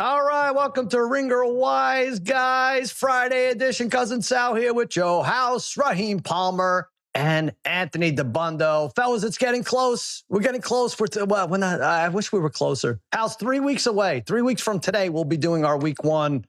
All right, welcome to Ringer Wise Guys Friday edition. Cousin Sal here with Joe House, Raheem Palmer, and Anthony Dabbundo. Fellas, it's getting close. We're getting close. I wish we were closer. House, 3 weeks away. 3 weeks from today, we'll be doing our week 1,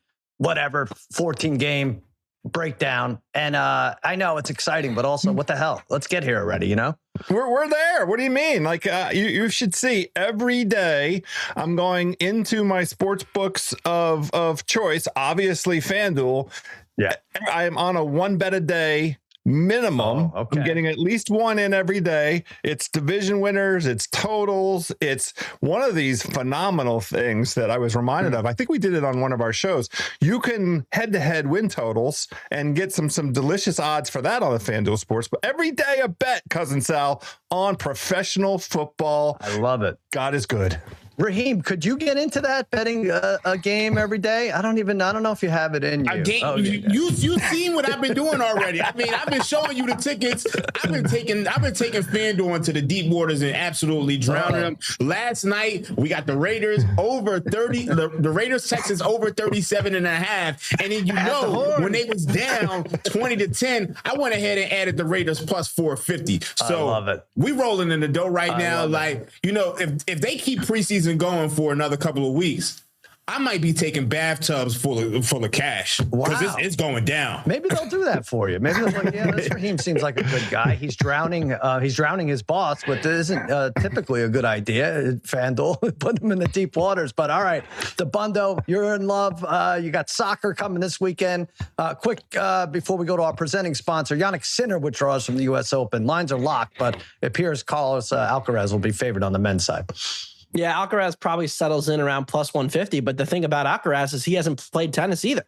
14 game breakdown. And I know it's exciting, but also what the hell? Let's get here already, you know? We're there. What do you mean? Like you should see every day I'm going into my sports books of choice, obviously FanDuel. Yeah. I'm on a 1 bet a day minimum. Oh, okay. I'm getting at least one in every day. It's division winners, it's totals. It's one of these phenomenal things that I was reminded of. I think we did it on one of our shows. You can head-to-head win totals and get some delicious odds for that on the FanDuel Sports. But every day a bet, Cousin Sal, on professional football. I love it. God is good. Raheem, could you get into that betting a game every day? I don't know if you have it in you. You've seen what I've been doing already. I mean, I've been showing you the tickets. I've been taking FanDuel into the deep waters and absolutely drowning them. Last night we got the Raiders over 30. The Raiders Texans over 37.5. And then when they was down 20-10, I went ahead and added the Raiders plus 450. So I love it. We rolling in the dough right now. Like, if they keep preseason going for another couple of weeks, I might be taking bathtubs full of cash because it's going down. Maybe they'll do that for you. Maybe they'll like, this Raheem seems like a good guy. He's drowning his boss, but this isn't typically a good idea. FanDuel put him in the deep waters. But all right, Dabbundo, you're in love. You got soccer coming this weekend. Quick before we go to our presenting sponsor, Yannick Sinner withdraws from the U.S. Open. Lines are locked, but it appears Carlos Alcaraz will be favored on the men's side. Yeah, Alcaraz probably settles in around plus 150. But the thing about Alcaraz is he hasn't played tennis either.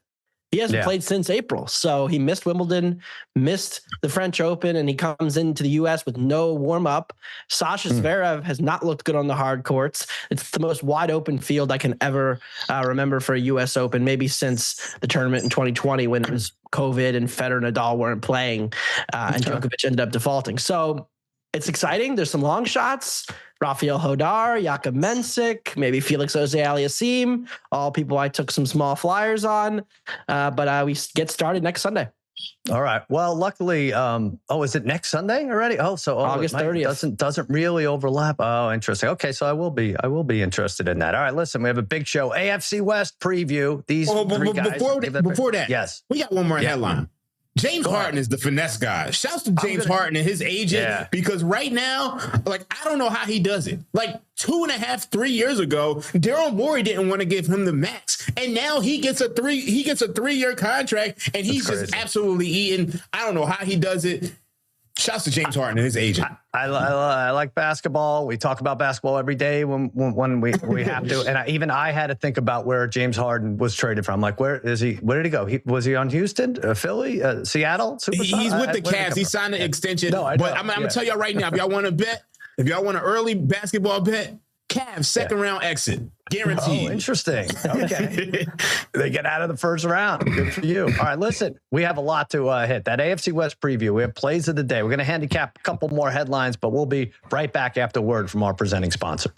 He hasn't played since April. So he missed Wimbledon, missed the French Open, and he comes into the U.S. with no warm-up. Sasha Zverev has not looked good on the hard courts. It's the most wide open field I can ever remember for a U.S. Open, maybe since the tournament in 2020 when it was COVID and Federer and Nadal weren't playing and Djokovic ended up defaulting. So it's exciting. There's some long shots. Rafael Hodar, Jakub Mensik, maybe Felix Auger-Aliassime, all people I took some small flyers on. But we get started next Sunday. All right. Well, luckily, is it next Sunday already? So August 30th doesn't really overlap. Oh, interesting. Okay, so I will be interested in that. All right, listen, we have a big show, AFC West preview. These three guys. Before that, yes, we got one more headline. James Harden is the finesse guy. Shouts to James Harden and his agent because right now, I don't know how he does it. 2.5, 3 years ago, Daryl Morey didn't want to give him the max, and now he gets a 3-year contract, and he's just absolutely eating. I don't know how he does it. Shouts to James Harden and his agent. I like basketball. We talk about basketball every day when we have to. And I had to think about where James Harden was traded from. Like, where is he? Where did he go? Was he on Houston, Philly, Seattle? Superstar? He's with the Cavs. He signed an extension. No, but I'm going to tell y'all right now, if y'all want to bet, if y'all want an early basketball bet, Cavs second round exit. Guaranteed. Oh, interesting. Okay. They get out of the first round. Good for you. All right, listen, we have a lot to hit. That AFC West preview. We have plays of the day. We're going to handicap a couple more headlines, but we'll be right back after word from our presenting sponsor.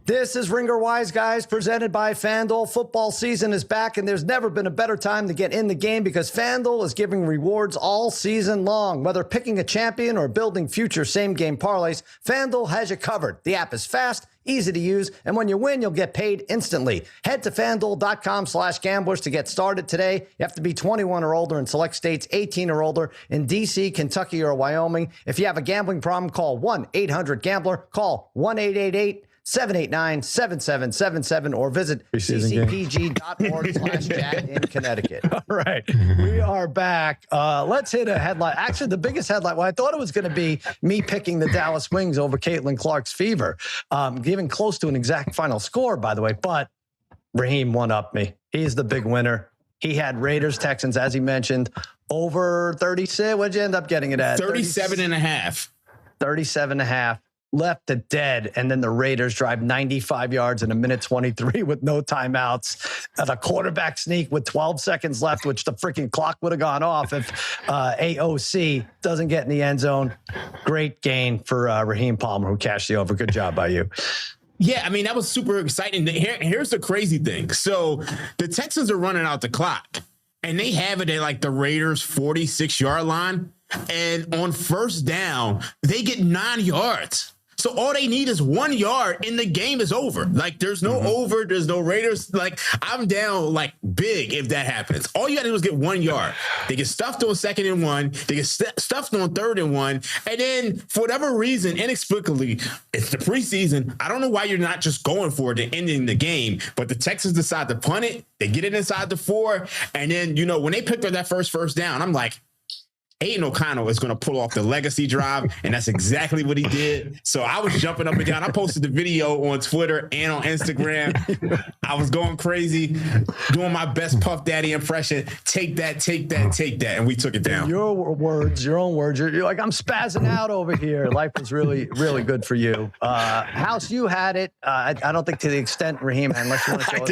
This is Ringer Wise Guys, presented by FanDuel. Football season is back, and there's never been a better time to get in the game because FanDuel is giving rewards all season long. Whether picking a champion or building future same-game parlays, FanDuel has you covered. The app is fast, easy to use, and when you win, you'll get paid instantly. Head to FanDuel.com/gamblers to get started today. You have to be 21 or older in select states, 18 or older in D.C., Kentucky, or Wyoming. If you have a gambling problem, call 1-800-GAMBLER. Call 1-888-789-7777 or visit ccpg.org/Jack in Connecticut. All right. We are back. Let's hit a headline. Actually, the biggest headline, well, I thought it was going to be me picking the Dallas Wings over Caitlin Clark's Fever, giving close to an exact final score, by the way, but Raheem one-upped me. He's the big winner. He had Raiders, Texans, as he mentioned, over 36. What'd you end up getting it at? 37.5. 37.5. Left it dead, and then the Raiders drive 95 yards in a minute 23 with no timeouts. The quarterback sneak with 12 seconds left, which the freaking clock would have gone off if AOC doesn't get in the end zone. Great gain for Raheem Palmer, who cashed the over. Good job by you. Yeah, I mean, that was super exciting. Here's the crazy thing. So the Texans are running out the clock, and they have it at like the Raiders' 46-yard line. And on first down, they get 9 yards. So all they need is 1 yard and the game is over. Like there's no over, there's no Raiders. Like I'm down like big if that happens. All you got to do is get 1 yard. They get stuffed on 2nd and 1. They get stuffed on 3rd and 1. And then for whatever reason, inexplicably, it's the preseason. I don't know why you're not just going for it and ending the game. But the Texans decide to punt it. They get it inside the 4. And then, when they picked up that first down, I'm like, Aiden O'Connell is going to pull off the legacy drive, and that's exactly what he did. So I was jumping up and down. I posted the video on Twitter and on Instagram. I was going crazy, doing my best Puff Daddy impression. Take that, take that, take that. And we took it down. Your words, your own words. You're like, I'm spazzing out over here. Life was really, really good for you. House, you had it. I don't think to the extent, Raheem, unless you want to show us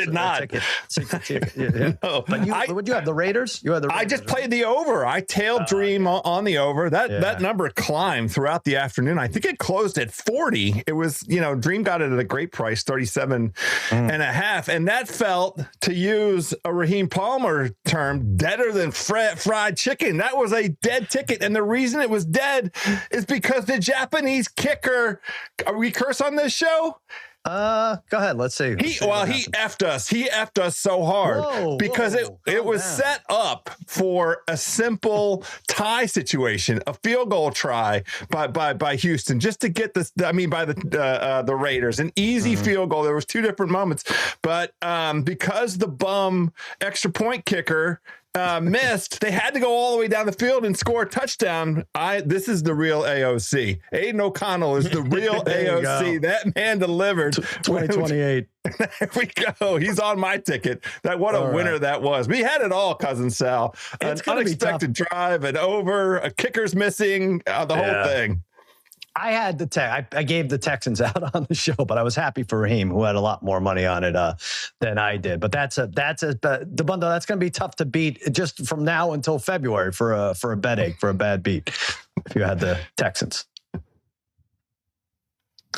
a ticket. Yeah. No. But would you have the Raiders? You had the Raiders. I just played the over. I tailed Dream on the over. That number climbed throughout the afternoon. I think it closed at 40. It was, Dream got it at a great price, 37 and a half. And that felt, to use a Raheem Palmer term, deader than fried chicken. That was a dead ticket. And the reason it was dead is because the Japanese kicker, are we curse on this show? Go ahead. Let's see. He effed us. He effed us so hard because it was set up for a simple tie situation, a field goal try by Houston, just to get this. I mean, by the Raiders, an easy field goal. There was 2 different moments, but because the bum extra point kicker missed, they had to go all the way down the field and score a touchdown. This is the real AOC. Aiden O'Connell is the real AOC. That man delivered. 2028. There we go. He's on my ticket. What a winner that was. We had it all, Cousin Sal. An unexpected drive, an over, a kicker's missing, the whole thing. I had I gave the Texans out on the show, but I was happy for Raheem, who had a lot more money on it than I did. But Dabbundo, that's going to be tough to beat just from now until February for a bet egg, for a bad beat. If you had the Texans.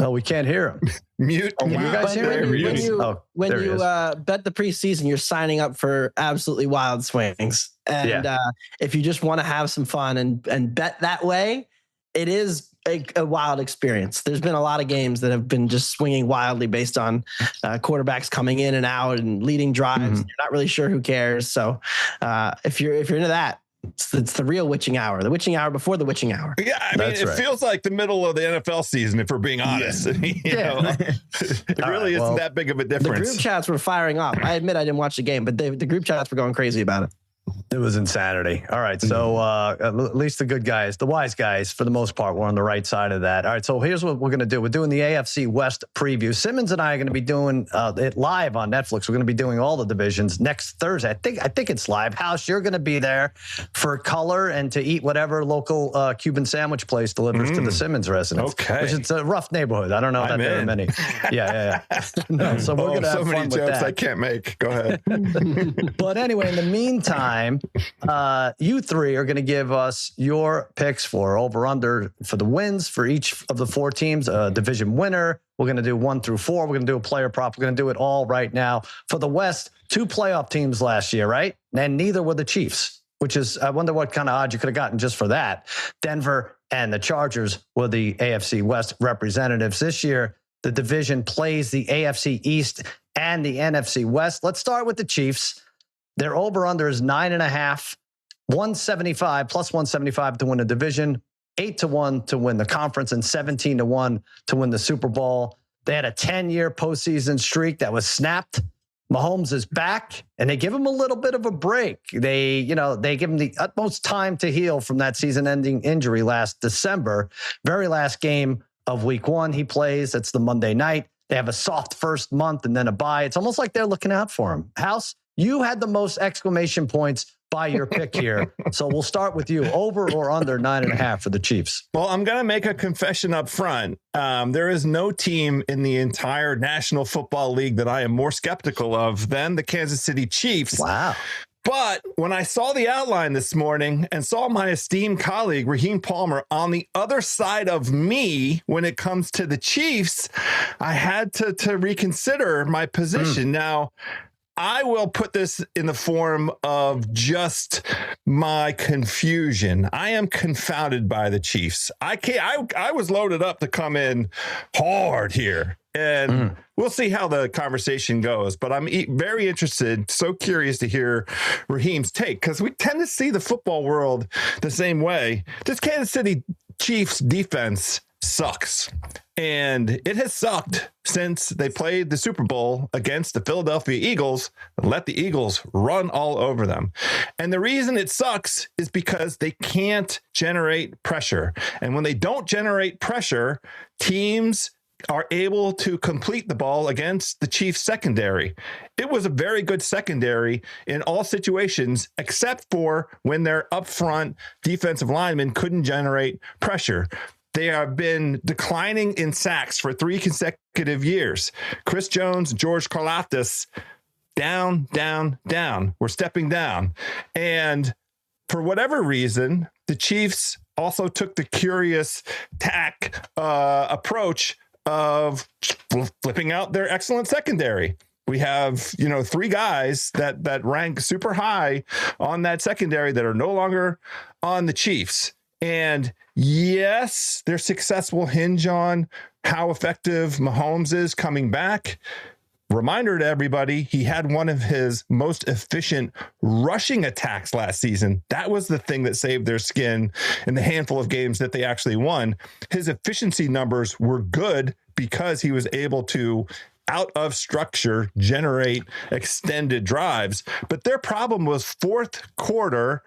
Oh, we can't hear him. Mute. Can you guys hear him? When you bet the preseason, you're signing up for absolutely wild swings. And if you just want to have some fun and bet that way, it is a wild experience. There's been a lot of games that have been just swinging wildly based on quarterbacks coming in and out and leading drives. You're not really sure who cares. So if you're into that, it's the real witching hour, the witching hour before the witching hour. Yeah, I mean, it feels like the middle of the NFL season, if we're being honest. It really isn't that big of a difference. The group chats were firing up. I admit I didn't watch the game, but the group chats were going crazy about it. It was insanity. All right. So at least the good guys, the wise guys, for the most part, were on the right side of that. All right. So here's what we're going to do. We're doing the AFC West preview. Simmons and I are going to be doing it live on Netflix. We're going to be doing all the divisions next Thursday. I think it's live. House, you're going to be there for color and to eat whatever local Cuban sandwich place delivers to the Simmons residence. Okay. Which it's a rough neighborhood. I don't know that there are many. Yeah. No, so we're going to have so fun many with jokes that. I can't make. Go ahead. But anyway, in the meantime, you three are going to give us your picks for over-under for the wins for each of the 4 teams, a division winner. We're going to do 1 through 4. We're going to do a player prop. We're going to do it all right now. For the West, 2 playoff teams last year, right? And neither were the Chiefs, which is, I wonder what kind of odds you could have gotten just for that. Denver and the Chargers were the AFC West representatives. This year, the division plays the AFC East and the NFC West. Let's start with the Chiefs. Their over-under is 9.5, 175 plus 175 to win the division, 8-1 to win the conference, and 17-1 to win the Super Bowl. They had a 10-year postseason streak that was snapped. Mahomes is back, and they give him a little bit of a break. They give him the utmost time to heal from that season-ending injury last December. Very last game of Week 1 he plays. It's the Monday night. They have a soft first month and then a bye. It's almost like they're looking out for him. House, you had the most exclamation points by your pick here. So we'll start with you. Over or under 9.5 for the Chiefs? Well, I'm going to make a confession up front. There is no team in the entire National Football League that I am more skeptical of than the Kansas City Chiefs. Wow. But when I saw the outline this morning and saw my esteemed colleague, Raheem Palmer, on the other side of me when it comes to the Chiefs, I had to reconsider my position. Now, I will put this in the form of just my confusion. I am confounded by the Chiefs. I was loaded up to come in hard here, and we'll see how the conversation goes. But I'm very interested, so curious to hear Raheem's take, because we tend to see the football world the same way. This Kansas City Chiefs defense sucks. And it has sucked since they played the Super Bowl against the Philadelphia Eagles and let the Eagles run all over them. And the reason it sucks is because they can't generate pressure. And when they don't generate pressure, teams are able to complete the ball against the Chiefs secondary. It was a very good secondary in all situations, except for when their upfront defensive linemen couldn't generate pressure. They have been declining in sacks for 3 consecutive years. Chris Jones, George Karlaftis, down. We're stepping down. And for whatever reason, the Chiefs also took the curious tack approach of flipping out their excellent secondary. We have, 3 guys that rank super high on that secondary that are no longer on the Chiefs. And yes, their success will hinge on how effective Mahomes is coming back. Reminder to everybody, he had one of his most efficient rushing attacks last season. That was the thing that saved their skin in the handful of games that they actually won. His efficiency numbers were good because he was able to, out of structure, generate extended drives. But their problem was fourth quarter,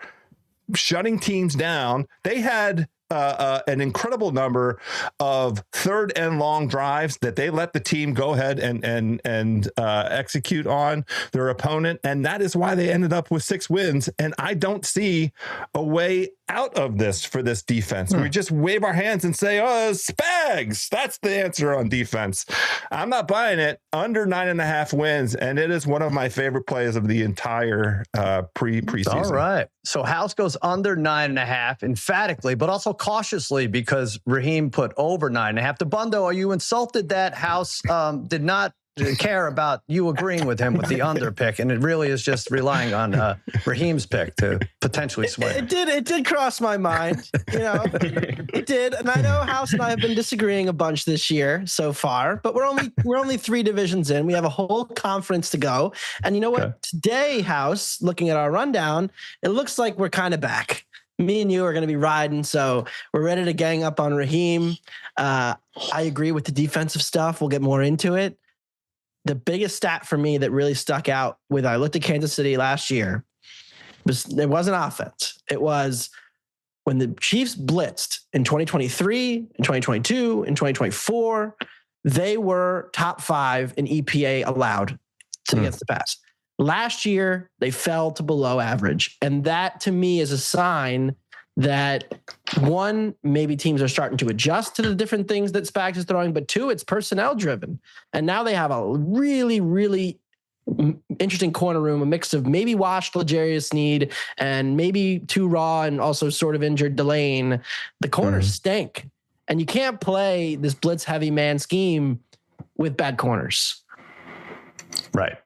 shutting teams down. They had an incredible number of third and long drives that they let the team go ahead and execute on their opponent. And that is why they ended up with 6 wins. And I don't see a way out of this for this defense. We just wave our hands and say, oh, Spags. That's the answer on defense. I'm not buying it. Under 9.5 wins. And it is one of my favorite plays of the entire preseason. All right. So House goes under 9.5 emphatically, but also cautiously because Raheem put over 9.5. Dabbundo, are you insulted that House did not care about you agreeing with him with the under pick, and it really is just relying on Raheem's pick to potentially swing? It did cross my mind, it did, and I know House and I have been disagreeing a bunch this year so far, but we're only 3 divisions in. We have a whole conference to go, and you know what? Okay. Today, House, looking at our rundown, it looks like we're kind of back. Me and you are going to be riding, so we're ready to gang up on Raheem. I agree with the defensive stuff. We'll get more into it. The biggest stat for me that really stuck out with I looked at Kansas City last year, it wasn't offense. It was when the Chiefs blitzed in 2023, in 2022, in 2024, they were top 5 in EPA allowed against the pass. Last year, they fell to below average. And that to me is a sign that 1, maybe teams are starting to adjust to the different things that Spags is throwing, but 2, it's personnel driven. And now they have a really, really interesting corner room, a mix of maybe washed L'Jarius Sneed and maybe too raw and also sort of injured Delane. The corners stink. And you can't play this blitz heavy man scheme with bad corners. Right.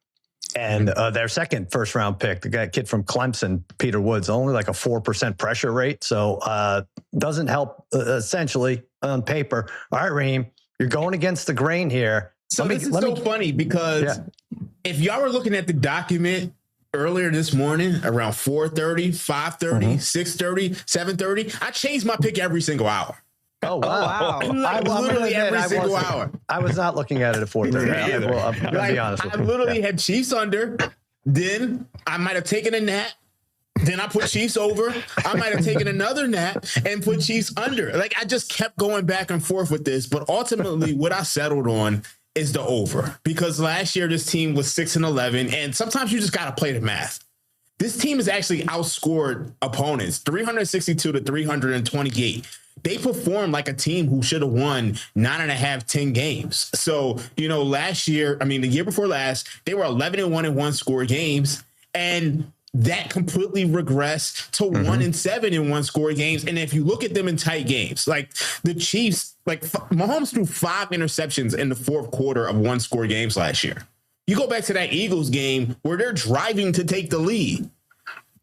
And their second first round pick, the kid from Clemson, Peter Woods, only like a 4% pressure rate. So doesn't help essentially on paper. All right, Raheem, you're going against the grain here. So this is so funny because if y'all were looking at the document earlier this morning around 4:30, 5:30, 6:30, 7:30, I changed my pick every single hour. Oh, wow. Literally every single hour. I was not looking at it at 4:30. I'm going to be honest with you. I literally had Chiefs under. Then I might have taken a nap. Then I put Chiefs over. I might have taken another nap and put Chiefs under. Like, I just kept going back and forth with this. But ultimately, what I settled on is the over. Because last year, this team was 6-11. And sometimes you just got to play the math. This team has actually outscored opponents 362 to 328. They performed like a team who should have won 9.5, 10 games. So, the year before last, they were 11-1 in 1-score games. And that completely regressed to 1-7 in one-score games. And if you look at them in tight games, like the Chiefs, like Mahomes threw 5 interceptions in the fourth quarter of one-score games last year. You go back to that Eagles game where they're driving to take the lead.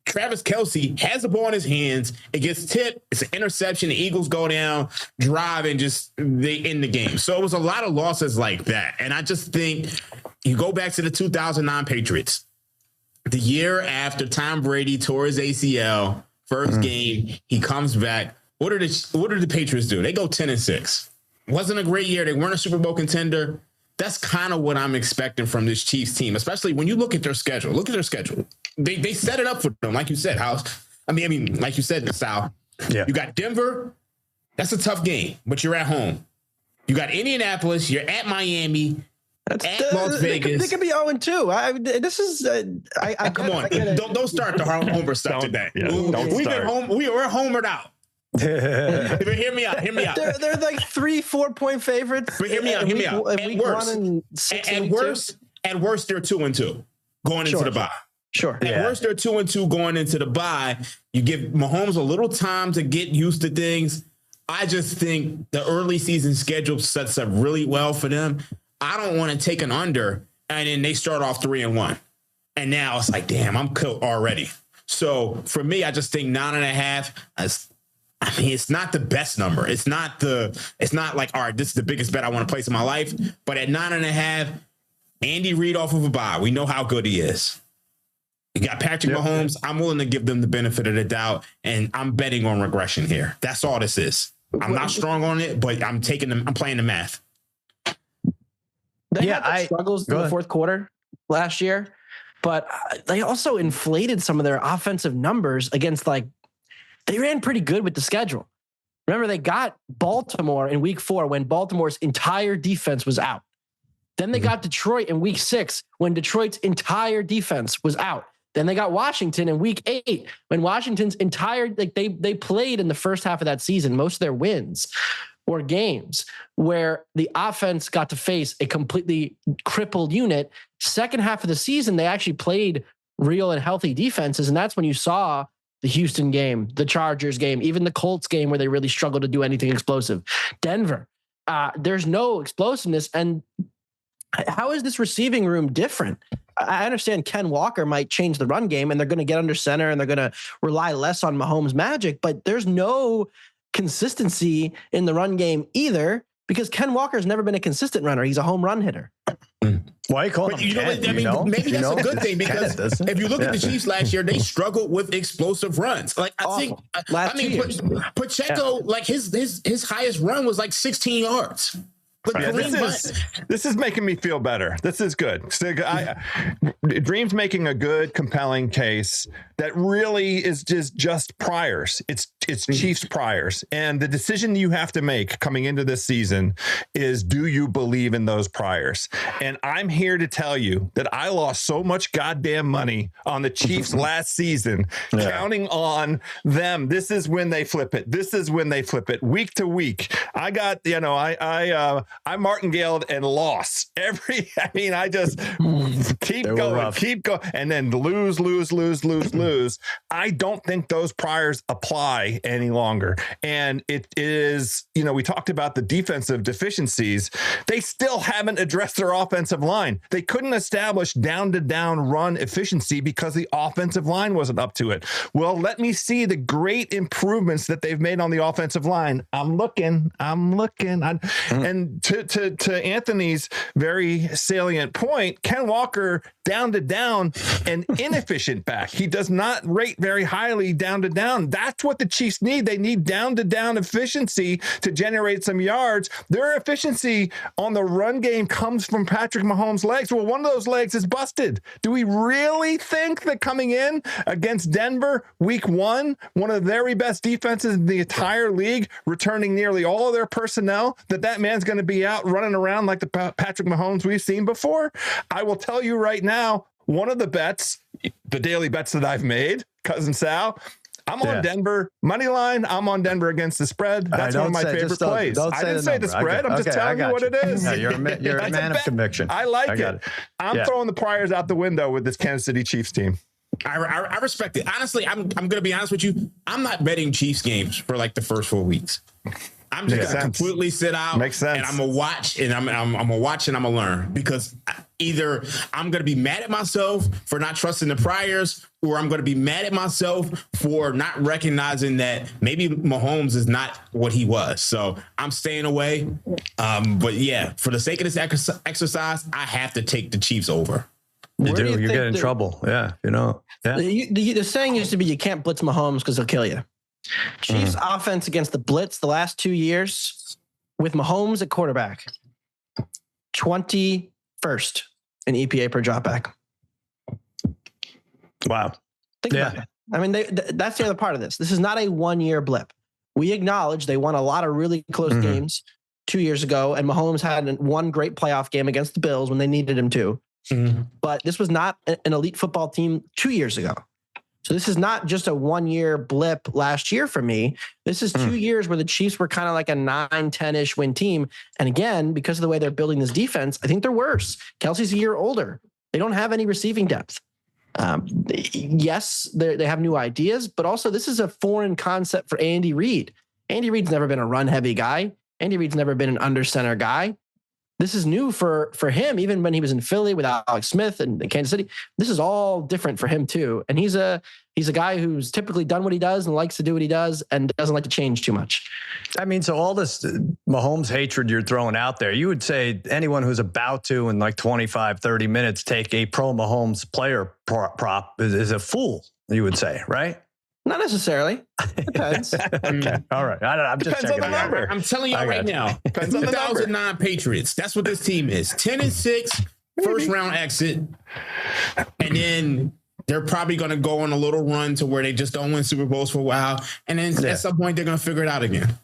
Travis Kelce has the ball in his hands. It gets tipped. It's an interception. The Eagles go down, drive, and they end the game. So it was a lot of losses like that. And I just think you go back to the 2009 Patriots. The year after Tom Brady tore his ACL, first game, he comes back. What did the Patriots do? They go 10-6. Wasn't a great year. They weren't a Super Bowl contender. That's kind of what I'm expecting from this Chiefs team, especially when you look at their schedule. Look at their schedule. They set it up for them, like you said, House. I mean, like you said, Sal. Yeah. You got Denver. That's a tough game, but you're at home. You got Indianapolis. You're at Miami. At Las Vegas. They could be 0-2. This is. Come on. Don't start the homer stuff today. Yeah, we're homered out. Hear me out. They're like 3-4 point favorites. But hear me out. At worst, they're 2-2 going into the bye. Sure. At worst, they're 2-2 going into the bye. You give Mahomes a little time to get used to things. I just think the early season schedule sets up really well for them. I don't want to take an under, and then they start off 3-1. And now it's like, damn, I'm killed already. So for me, I just think 9.5. I mean, it's not the best number. It's not like, all right, this is the biggest bet I want to place in my life. But at 9.5, Andy Reid off of a bye. We know how good he is. You got Patrick Mahomes. I'm willing to give them the benefit of the doubt, and I'm betting on regression here. That's all this is. I'm not strong on it, but I'm playing the math. They had struggles in the fourth quarter last year, but they also inflated some of their offensive numbers against, like, they ran pretty good with the schedule. Remember, they got Baltimore in week 4 when Baltimore's entire defense was out. Then they got Detroit in week 6 when Detroit's entire defense was out. Then they got Washington in week 8 when Washington's entire, like, they played in the first half of that season. Most of their wins were games where the offense got to face a completely crippled unit. Second half of the season, they actually played real and healthy defenses. And that's when you saw the Houston game, the Chargers game, even the Colts game where they really struggled to do anything explosive. Denver, there's no explosiveness. And how is this receiving room different? I understand Ken Walker might change the run game and they're going to get under center and they're going to rely less on Mahomes' magic, but there's no consistency in the run game either because Ken Walker's never been a consistent runner. He's a home run hitter. Why call him Ken? Maybe that's a good thing because if you look at the Chiefs last year, they struggled with explosive runs. Like Pacheco, like his highest run was like 16 yards. This is making me feel better. This is good. So Dream's making a good, compelling case that really is just priors. It's Chiefs priors. And the decision you have to make coming into this season is, do you believe in those priors? And I'm here to tell you that I lost so much goddamn money on the Chiefs last season, counting on them. This is when they flip it. Week to week. I got, I martingaled and lost I just keep going, and then lose. I don't think those priors apply any longer. And it is, we talked about the defensive deficiencies. They still haven't addressed their offensive line. They couldn't establish down-to-down run efficiency because the offensive line wasn't up to it. Well, let me see the great improvements that they've made on the offensive line. I'm looking. And to Anthony's very salient point, Ken Walker down to down an inefficient back. He does not rate very highly down to down. That's what the Chiefs need. They need down to down efficiency to generate some yards. Their efficiency on the run game comes from Patrick Mahomes' legs. Well, one of those legs is busted. Do we really think that coming in against Denver week 1, one of the very best defenses in the entire league, returning nearly all of their personnel, that man's going to be out running around like the Patrick Mahomes we've seen before? I will tell you right now, one of the bets, the daily bets that I've made, Cousin Sal, I'm on Denver money line. I'm on Denver against the spread. That's one of my favorite plays. I didn't say the spread. I'm just telling you what it is. Yeah, you're a man of conviction. I like it. I'm throwing the priors out the window with this Kansas City Chiefs team. I respect it. Honestly, I'm going to be honest with you. I'm not betting Chiefs games for like the first 4 weeks. I'm just going to completely sit out. Makes sense. And I'm going to watch and I'm going to watch and I'm going to learn, because either I'm going to be mad at myself for not trusting the priors, or I'm going to be mad at myself for not recognizing that maybe Mahomes is not what he was. So I'm staying away. But yeah, for the sake of this exercise, I have to take the Chiefs over. You get in trouble. Yeah. Yeah. The saying used to be, you can't blitz Mahomes because he'll kill you. Chiefs offense against the blitz the last 2 years with Mahomes at quarterback, 21st in EPA per dropback. Wow. Think about it. I mean, that's the other part of this. This is not a 1 year blip. We acknowledge they won a lot of really close games 2 years ago, and Mahomes had one great playoff game against the Bills when they needed him to. But this was not an elite football team 2 years ago. So this is not just a 1 year blip last year for me. This is 2 years where the Chiefs were kind of like a 9-10-ish win team. And again, because of the way they're building this defense, I think they're worse. Kelsey's a year older. They don't have any receiving depth. Yes, they have new ideas, but also this is a foreign concept for Andy Reid. Andy Reid's never been a run-heavy guy. Andy Reid's never been an under-center guy. This is new for him, even when he was in Philly with Alex Smith and Kansas City. This is all different for him too. And he's a guy who's typically done what he does and likes to do what he does and doesn't like to change too much. I mean, so all this Mahomes hatred you're throwing out there, you would say anyone who's about to in like 25, 30 minutes take a pro Mahomes player prop is a fool, you would say, right? Not necessarily. Depends. Okay. All right. I'm just Depends checking on the number. I'm telling you right now, Depends on the 2009 Patriots. That's what this team is. 10-6, first round exit. And then they're probably going to go on a little run to where they just don't win Super Bowls for a while. And then at some point, they're going to figure it out again.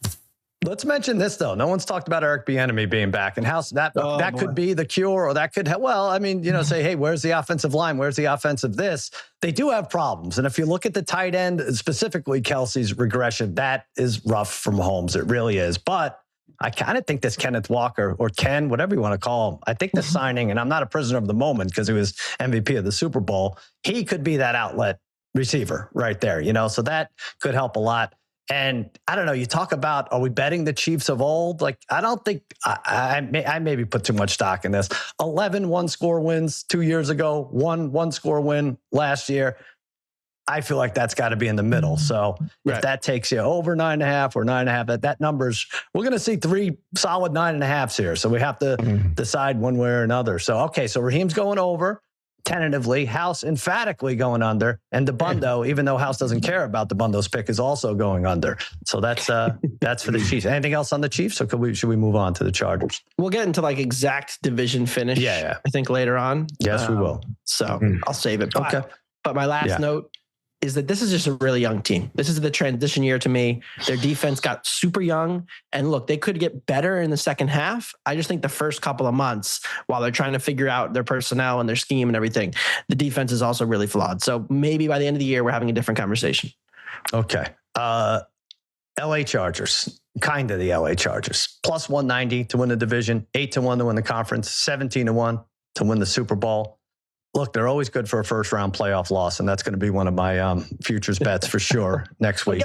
Let's mention this, though. No one's talked about Eric Bieniemy being back, and how that could be the cure, or that could help. Well, I mean, say, hey, where's the offensive line? Where's the offensive this? They do have problems. And if you look at the tight end, specifically Kelsey's regression, that is rough for Mahomes. It really is. But I kind of think this Kenneth Walker, or Ken, whatever you want to call him, I think the signing, and I'm not a prisoner of the moment because he was MVP of the Super Bowl, he could be that outlet receiver right there, so that could help a lot. And I don't know, you talk about, are we betting the Chiefs of old? Like, I don't think I maybe put too much stock in this. 11 one-score wins 2 years ago, one-score win last year. I feel like that's got to be in the middle. So if that takes you over 9.5 or 9.5, that number's, we're going to see 3 solid 9.5s here. So we have to decide one way or another. So, okay, so Raheem's going over. Tentatively, House emphatically going under, and Dabbundo, even though House doesn't care about Dabbundo's pick, is also going under. So that's for the Chiefs. Anything else on the Chiefs, or should we move on to the Chargers? We'll get into like exact division finish. Yeah. I think later on. Yes, we will. So I'll save it. Okay. But my last note is that this is just a really young team. This is the transition year to me. Their defense got super young. And look, they could get better in the second half. I just think the first couple of months, while they're trying to figure out their personnel and their scheme and everything, the defense is also really flawed. So maybe by the end of the year, we're having a different conversation. Okay. LA Chargers, kind of the LA Chargers. Plus 190 to win the division, 8-1 to win the conference, 17-1 to win the Super Bowl. Look, they're always good for a first-round playoff loss, and that's going to be one of my futures bets for sure next week.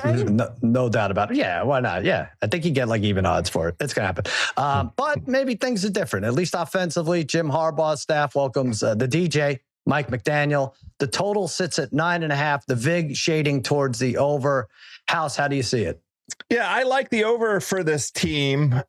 No doubt about it. Yeah, why not? Yeah, I think you get like even odds for it. It's going to happen. But maybe things are different, at least offensively. Jim Harbaugh's staff welcomes the DJ, Mike McDaniel. The total sits at 9.5. The VIG shading towards the over. House, how do you see it? Yeah, I like the over for this team.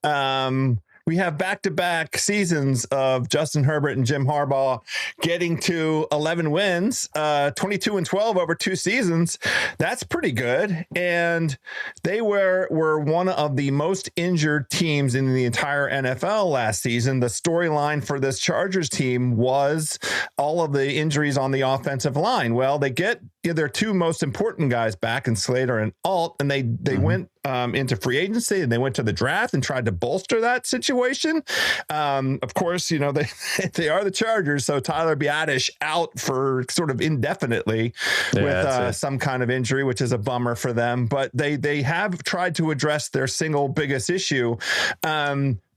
We have back-to-back seasons of Justin Herbert and Jim Harbaugh getting to 11 wins, 22-12 over 2 seasons. That's pretty good. And they were one of the most injured teams in the entire NFL last season. The storyline for this Chargers team was all of the injuries on the offensive line. Well, they get their 2 most important guys back in Slater and Alt, and they went into free agency, and they went to the draft and tried to bolster that situation. Of course, they are the Chargers, so Tyler Biadasz out for sort of indefinitely with some kind of injury, which is a bummer for them. But they have tried to address their single biggest issue.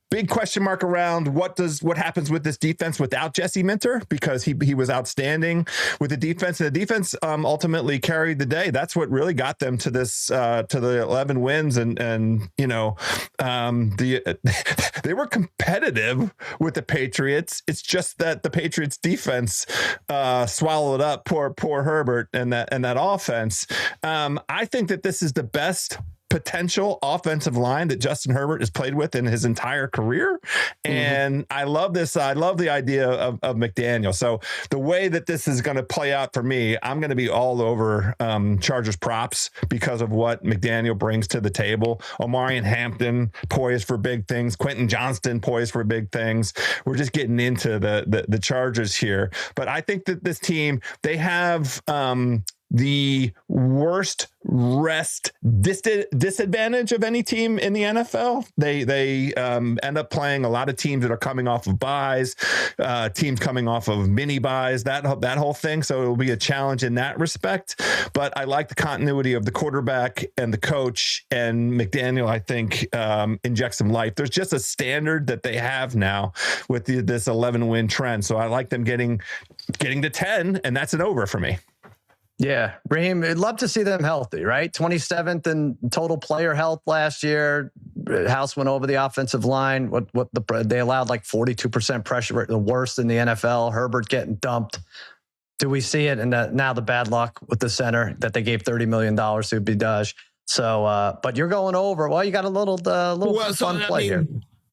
big question mark around what happens with this defense without Jesse Minter, because he was outstanding with the defense, and the defense ultimately carried the day. That's what really got them to this to the 11 wins, and they were competitive with the Patriots. It's just that the Patriots defense swallowed up poor Herbert and that offense. I think that this is the best potential offensive line that Justin Herbert has played with in his entire career. And I love this. I love the idea of McDaniel. So the way that this is going to play out for me, I'm going to be all over Chargers props because of what McDaniel brings to the table. Omarion Hampton poised for big things. Quentin Johnston poised for big things. We're just getting into the Chargers here. But I think that this team, they have the worst rest disadvantage of any team in the NFL. They end up playing a lot of teams that are coming off of buys, teams coming off of mini buys, that whole thing. So it will be a challenge in that respect. But I like the continuity of the quarterback and the coach, and McDaniel, I think, injects some life. There's just a standard that they have now with this 11-win trend. So I like them getting to 10, and that's an over for me. Yeah, Raheem, I'd love to see them healthy, right? 27th in total player health last year. House went over the offensive line. They allowed like 42% pressure, the worst in the NFL. Herbert getting dumped. Do we see it? And now the bad luck with the center that they gave $30 million to Bidaj. So, but you're going over. Well, you got a little fun play here.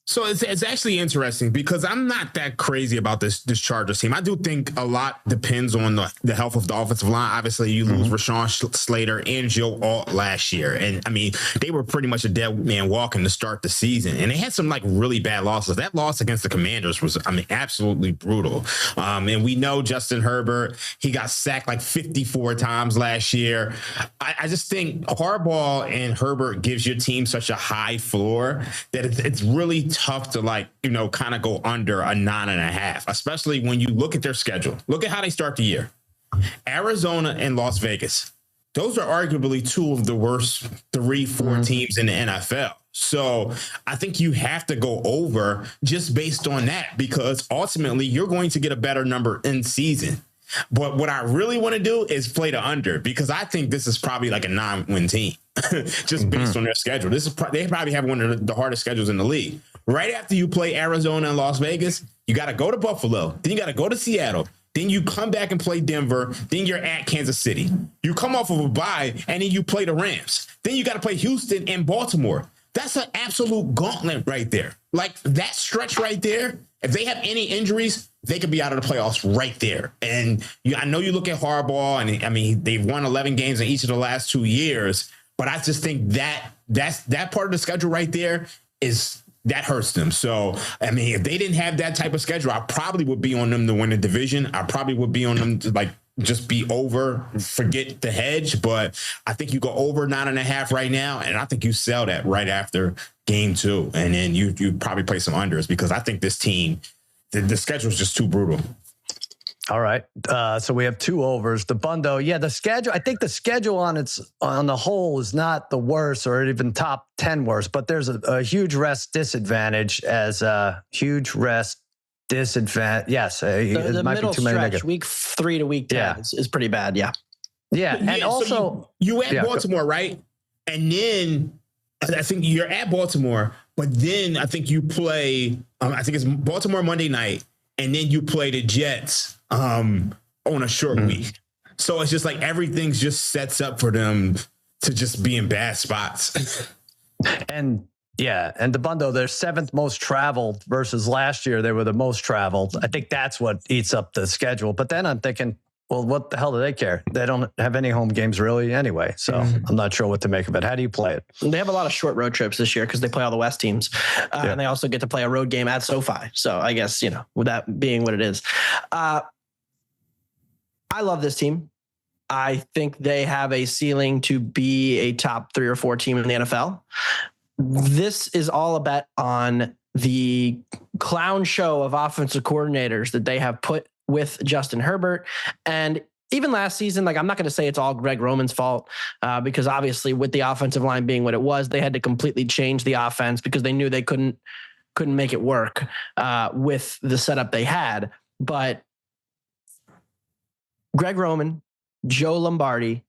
So it's actually interesting because I'm not that crazy about this Chargers team. I do think a lot depends on the health of the offensive line. Obviously, you lose Rashawn Slater and Joe Alt last year. And, I mean, they were pretty much a dead man walking to start the season. And they had some, like, really bad losses. That loss against the Commanders was, I mean, absolutely brutal. And we know Justin Herbert, he got sacked like 54 times last year. I just think Harbaugh and Herbert gives your team such a high floor that it's really tough to, like, you know, kind of go under a 9.5, especially when you look at their schedule. Look at how they start the year. Arizona and Las Vegas. Those are arguably two of the worst 3-4 teams in the NFL. So I think you have to go over just based on that, because ultimately you're going to get a better number in season. But what I really want to do is play the under, because I think this is probably like a 9-win team just based on their schedule. They probably have one of the hardest schedules in the league. Right after you play Arizona and Las Vegas, you got to go to Buffalo. Then you got to go to Seattle. Then you come back and play Denver. Then you're at Kansas City. You come off of a bye, and then you play the Rams. Then you got to play Houston and Baltimore. That's an absolute gauntlet right there. Like, that stretch right there, if they have any injuries, they could be out of the playoffs right there. And I know you look at Harbaugh, and I mean, they've won 11 games in each of the last 2 years, but I just think that part of the schedule right there that hurts them. So, I mean, if they didn't have that type of schedule, I probably would be on them to win the division. I probably would be on them to, like, just be over, forget the hedge. But I think you go over 9.5 right now, and I think you sell that right after game 2. And then you probably play some unders, because I think this team, the schedule is just too brutal. All right. So we have 2 overs. Dabbundo, yeah, the schedule. I think the schedule on the whole is not the worst or even top 10 worst, but there's a huge rest disadvantage as a huge rest disadvantage. Yes, the middle stretch, week 3 to week 10 is pretty bad. Yeah. Yeah, and also so you at Baltimore, right? And then I think you're at Baltimore, but then I think you play. I think it's Baltimore Monday night, and then you play the Jets on a short week. So it's just like everything's just sets up for them to just be in bad spots. And Dabbundo, they're 7th most traveled versus last year they were the most traveled. I think that's what eats up the schedule. But then I'm thinking, well, what the hell do they care? They don't have any home games really anyway. So I'm not sure what to make of it. How do you play it? They have a lot of short road trips this year because they play all the West teams. And they also get to play a road game at SoFi. So I guess, with that being what it is. I love this team. I think they have a ceiling to be a top 3 or 4 team in the NFL. This is all a bet on the clown show of offensive coordinators that they have put with Justin Herbert. And even last season, like, I'm not going to say it's all Greg Roman's fault because obviously with the offensive line being what it was, they had to completely change the offense because they knew they couldn't couldn't make it work with the setup they had. But Greg Roman, Joe Lombardi,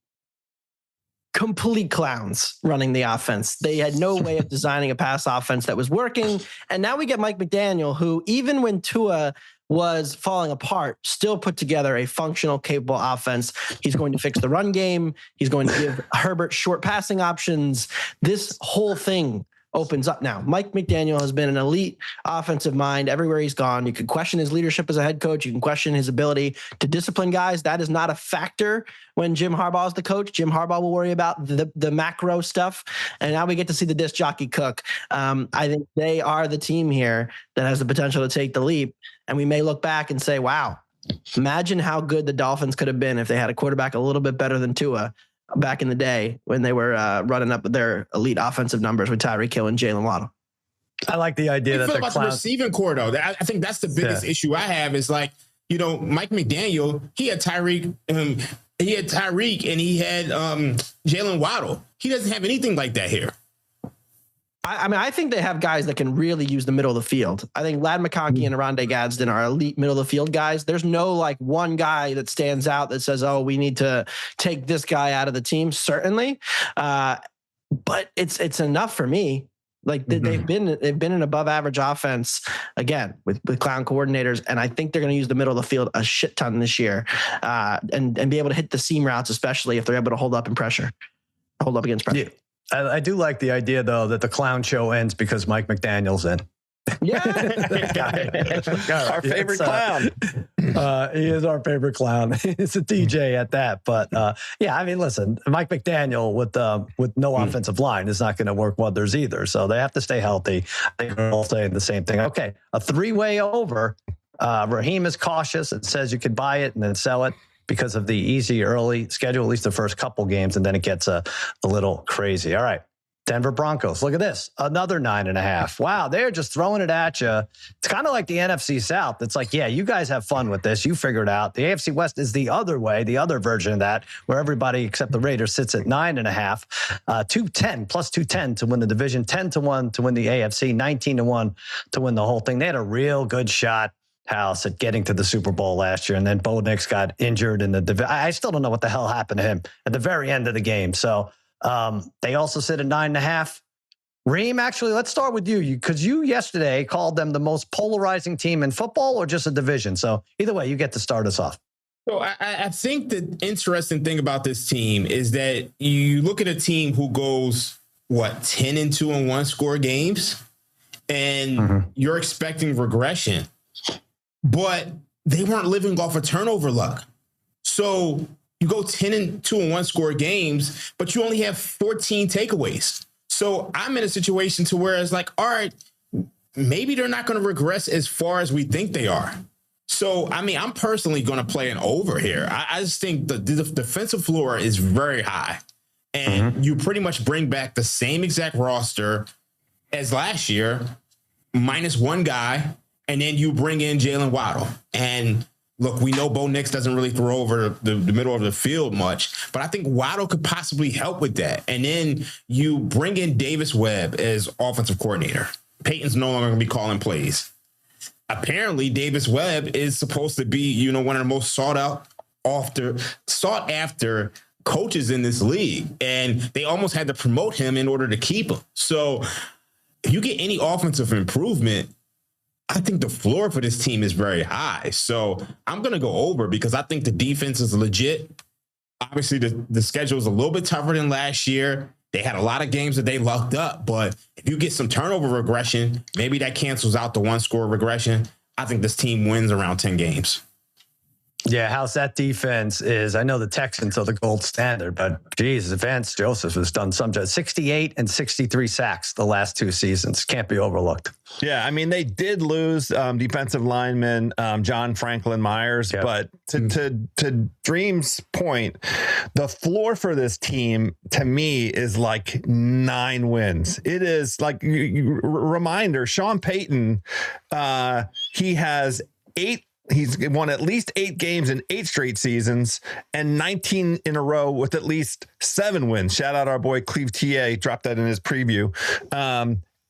complete clowns running the offense. They had no way of designing a pass offense that was working. And now we get Mike McDaniel, who even when Tua was falling apart, still put together a functional, capable offense. He's going to fix the run game. He's going to give Herbert short passing options. This whole thing opens up now. Mike McDaniel has been an elite offensive mind everywhere he's gone. You can question his leadership as a head coach. You can question his ability to discipline guys. That is not a factor when Jim Harbaugh is the coach. Jim Harbaugh will worry about the macro stuff. And now we get to see the disc jockey cook. I think they are the team here that has the potential to take the leap. And we may look back and say, wow, imagine how good the Dolphins could have been if they had a quarterback a little bit better than Tua back in the day when they were running up their elite offensive numbers with Tyreek Hill and Jalen Waddle. I like the idea that the receiving core, though. I think that's the biggest issue I have is like, Mike McDaniel, he had Tyreek and he had Jalen Waddle. He doesn't have anything like that here. I think they have guys that can really use the middle of the field. I think Ladd McConkey and Rondé Gadsden are elite middle of the field guys. There's no like one guy that stands out that says, oh, we need to take this guy out of the team. Certainly. But it's enough for me. Like they've been an above average offense again with clown coordinators. And I think they're going to use the middle of the field a shit ton this year and be able to hit the seam routes, especially if they're able to hold up against pressure. Yeah. I do like the idea, though, that the clown show ends because Mike McDaniel's in. Yeah. Our favorite clown. He is our favorite clown. He's a DJ at that. But yeah, I mean, listen, Mike McDaniel with no offensive line is not going to work wonders either. So they have to stay healthy. I think we're all saying the same thing. Okay, a 3-way over. Raheem is cautious and says you could buy it and then sell it because of the easy early schedule, at least the first couple games, and then it gets a little crazy. All right. Denver Broncos. Look at this. Another 9.5. Wow. They're just throwing it at you. It's kind of like the NFC South. It's like, yeah, you guys have fun with this. You figure it out. The AFC West is the other way, the other version of that, where everybody except the Raiders sits at 9.5, 210 plus 210 to win the division, 10-1 to win the AFC, 19-1 to win the whole thing. They had a real good shot, House, at getting to the Super Bowl last year. And then Bo Nix got injured in the division. I still don't know what the hell happened to him at the very end of the game. So they also sit at 9.5. Raheem, actually, let's start with you because you yesterday called them the most polarizing team in football or just a division. So either way, you get to start us off. So I think the interesting thing about this team is that you look at a team who goes, 10-2 score games, and you're expecting regression. But they weren't living off of turnover luck. So you go 10-2 score games, but you only have 14 takeaways. So I'm in a situation to where it's like, all right, maybe they're not going to regress as far as we think they are. So, I mean, I'm personally going to play an over here. I just think the defensive floor is very high. And you pretty much bring back the same exact roster as last year, minus one guy. And then you bring in Jalen Waddle. And look, we know Bo Nix doesn't really throw over the middle of the field much, but I think Waddle could possibly help with that. And then you bring in Davis Webb as offensive coordinator. Peyton's no longer going to be calling plays. Apparently, Davis Webb is supposed to be, one of the most sought after coaches in this league. And they almost had to promote him in order to keep him. So if you get any offensive improvement, I think the floor for this team is very high. So I'm going to go over because I think the defense is legit. Obviously, the schedule is a little bit tougher than last year. They had a lot of games that they lucked up. But if you get some turnover regression, maybe that cancels out the 1-score regression. I think this team wins around 10 games. Yeah, how's that defense is, I know the Texans are the gold standard, but geez, Vance Joseph has done some 68 and 63 sacks the last 2 seasons. Can't be overlooked. Yeah, I mean, they did lose defensive lineman John Franklin Myers, but to Dream's point, the floor for this team, to me, is like 9 wins. It is like, reminder, Sean Payton, he has 8. He's won at least 8 games in 8 straight seasons and 19 in a row with at least 7 wins. Shout out our boy Cleve TA, dropped that in his preview.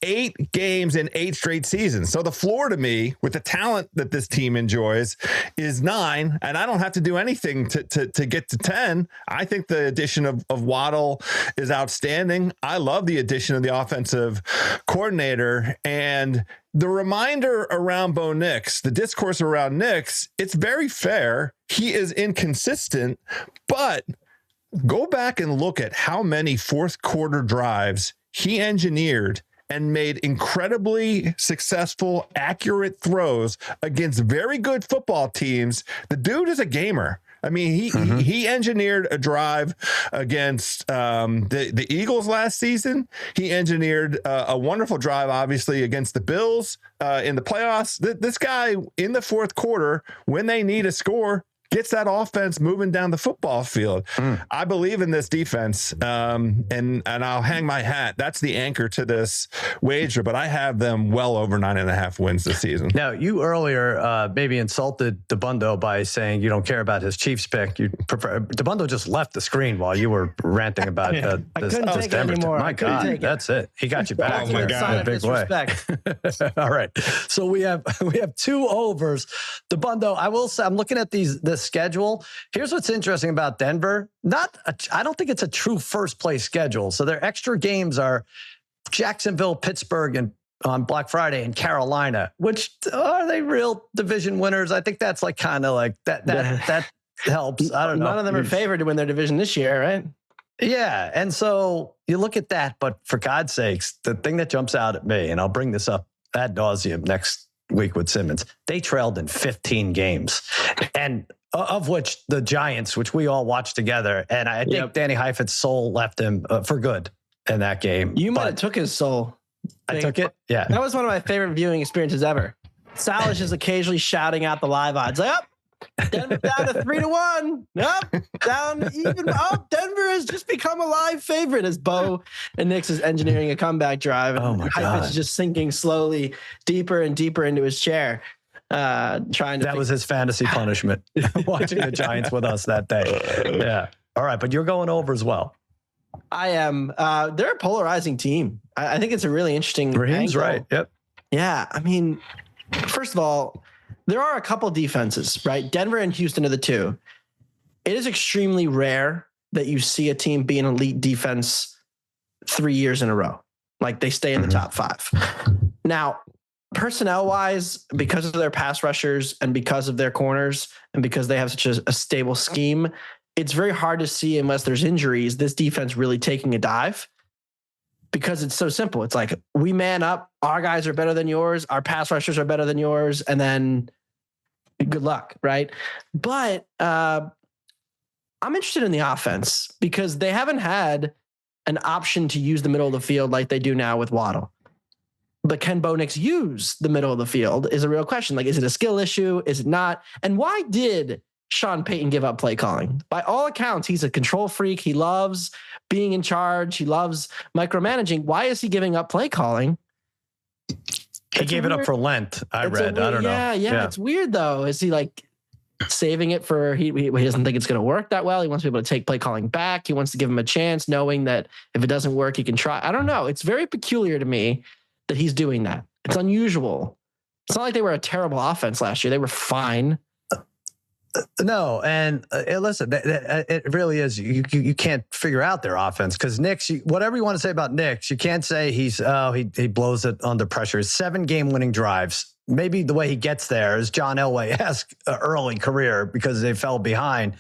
8 games in 8 straight seasons. So the floor to me, with the talent that this team enjoys, is 9, and I don't have to do anything to get to 10. I think the addition of Waddle is outstanding. I love the addition of the offensive coordinator, and the reminder around Bo Nix, the discourse around Nix, it's very fair. He is inconsistent, but go back and look at how many fourth quarter drives he engineered and made incredibly successful, accurate throws against very good football teams. The dude is a gamer. I mean, he engineered a drive against the Eagles last season. He engineered a wonderful drive, obviously, against the Bills in the playoffs. This guy, in the fourth quarter, when they need a score, gets that offense moving down the football field. I believe in this defense, and I'll hang my hat. That's the anchor to this wager, but I have them well over 9.5 wins this season. Now, you earlier maybe insulted Dabbundo by saying you don't care about his Chiefs pick. You prefer Dabbundo just left the screen while you were ranting about this Denver. My God, that's it. He got you back. Oh my God, big way. All right, so we have 2 overs. Dabbundo, I will say, I'm looking at the schedule. Here's what's interesting about Denver. I don't think it's a true first place schedule. So their extra games are Jacksonville, Pittsburgh, and on Black Friday, and Carolina. Which are they real division winners? I think that's like kind of like that helps. I don't know. None of them are favored to win their division this year, right? Yeah, and so you look at that, but for God's sakes, the thing that jumps out at me, and I'll bring this up ad nauseum next week with Simmons, they trailed in 15 games, and of which the Giants, which we all watched together, and I think Danny Heifetz's soul left him for good in that game. You might have took his soul. I took it. Yeah, that was one of my favorite viewing experiences ever. Sal is just occasionally shouting out the live odds, like, Denver down to 3-1. Down even up. Denver has just become a live favorite as Bo and Nix is engineering a comeback drive. And Heifetz is just sinking slowly deeper and deeper into his chair. That was his fantasy punishment, watching the Giants with us that day. Yeah. All right, but you're going over as well. I am. They're a polarizing team. I think it's a really interesting. Raheem's right. Yep. Yeah. I mean, first of all, there are a couple defenses, right? Denver and Houston are the 2. It is extremely rare that you see a team be an elite defense 3 years in a row. Like they stay in the top 5. Now, personnel-wise, because of their pass rushers and because of their corners and because they have such a stable scheme, it's very hard to see, unless there's injuries, this defense really taking a dive, because it's so simple. It's like, we man up, our guys are better than yours, our pass rushers are better than yours, and then good luck, right? But I'm interested in the offense because they haven't had an option to use the middle of the field like they do now with Waddle. But can Bo Nix use the middle of the field is a real question. Like, is it a skill issue? Is it not? And why did Sean Payton give up play calling? By all accounts, he's a control freak. He loves being in charge. He loves micromanaging. Why is he giving up play calling? He gave it up for Lent. I read. I don't know. Yeah. It's weird though. Is he like saving it for, he doesn't think it's going to work that well. He wants people to take play calling back. He wants to give him a chance, knowing that if it doesn't work, he can try. I don't know. It's very peculiar to me that he's doing that. It's unusual. It's not like they were a terrible offense last year. They were fine. No, and listen, it really is. You can't figure out their offense because Nix, whatever you want to say about Nix, you can't say he blows it under pressure. 7 game-winning drives. Maybe the way he gets there is John Elway-esque early career because they fell behind,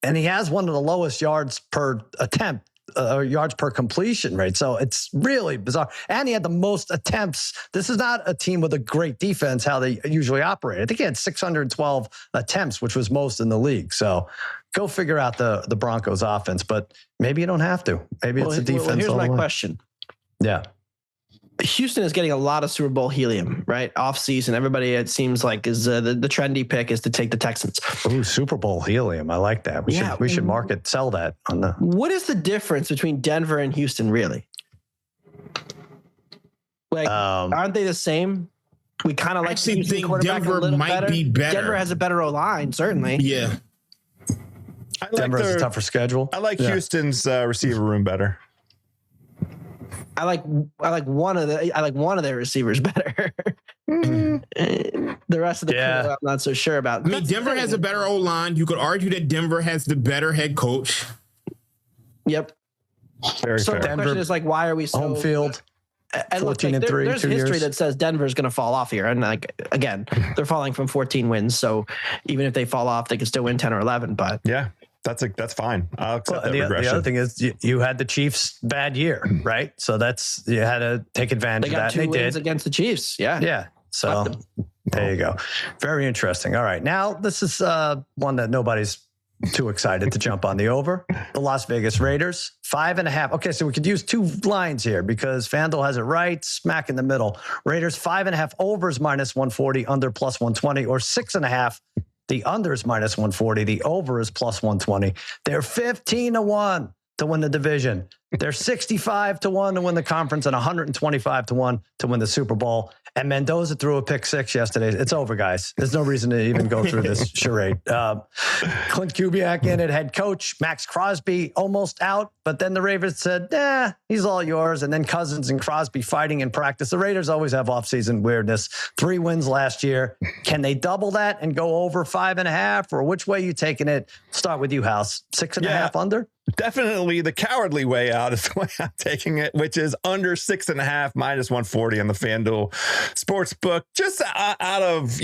and he has one of the lowest yards per attempt. Yards per completion rate. So it's really bizarre. And he had the most attempts. This is not a team with a great defense, how they usually operate. I think he had 612 attempts, which was most in the league. So go figure out the Broncos offense, but maybe you don't have to. Maybe it's a defense. Well, here's my question. Yeah. Houston is getting a lot of Super Bowl helium, right? Off season, everybody, it seems like, is the trendy pick is to take the Texans. Oh, Super Bowl helium! I like that. We should sell that on the. What is the difference between Denver and Houston, really? Like, aren't they the same? We kind of like. I actually think Denver might be better. Denver has a better O-line, certainly. Yeah. Denver has a tougher schedule. I like Houston's receiver room better. I like one of their receivers better. The rest of the crew, I'm not so sure about. I mean, Denver has a better O-line. You could argue that Denver has the better head coach. Yep. Very so fair. the question is like, why are we so home field? And 14 and 3. There's history that says Denver's going to fall off here, and like again, they're falling from 14 wins. So even if they fall off, they can still win 10 or 11. But yeah. That's fine. I'll accept that regression. The other thing is you had the Chiefs' bad year, right? So you had to take advantage of that. They got 2 wins against the Chiefs. Yeah. Yeah. So there you go. Very interesting. All right. Now this is one that nobody's too excited to jump on the over. The Las Vegas Raiders, 5.5. Okay, so we could use 2 lines here because FanDuel has it right smack in the middle. Raiders 5.5 overs -140, under +120, or 6.5. The under is -140. The over is +120. They're 15-1 to win the division. They're 65-1 to win the conference and 125-1 to win the Super Bowl. And Mendoza threw a pick 6 yesterday. It's over, guys. There's no reason to even go through this charade. Clint Kubiak in at head coach. Max Crosby almost out, but then the Ravens said, he's all yours. And then Cousins and Crosby fighting in practice. The Raiders always have offseason weirdness. 3 wins last year. Can they double that and go over 5.5? Or which way you taking it? Start with you, House. 6.5 under? Definitely the cowardly way out is the way I'm taking it, which is under 6.5 -140 on the FanDuel Sportsbook. Just out of,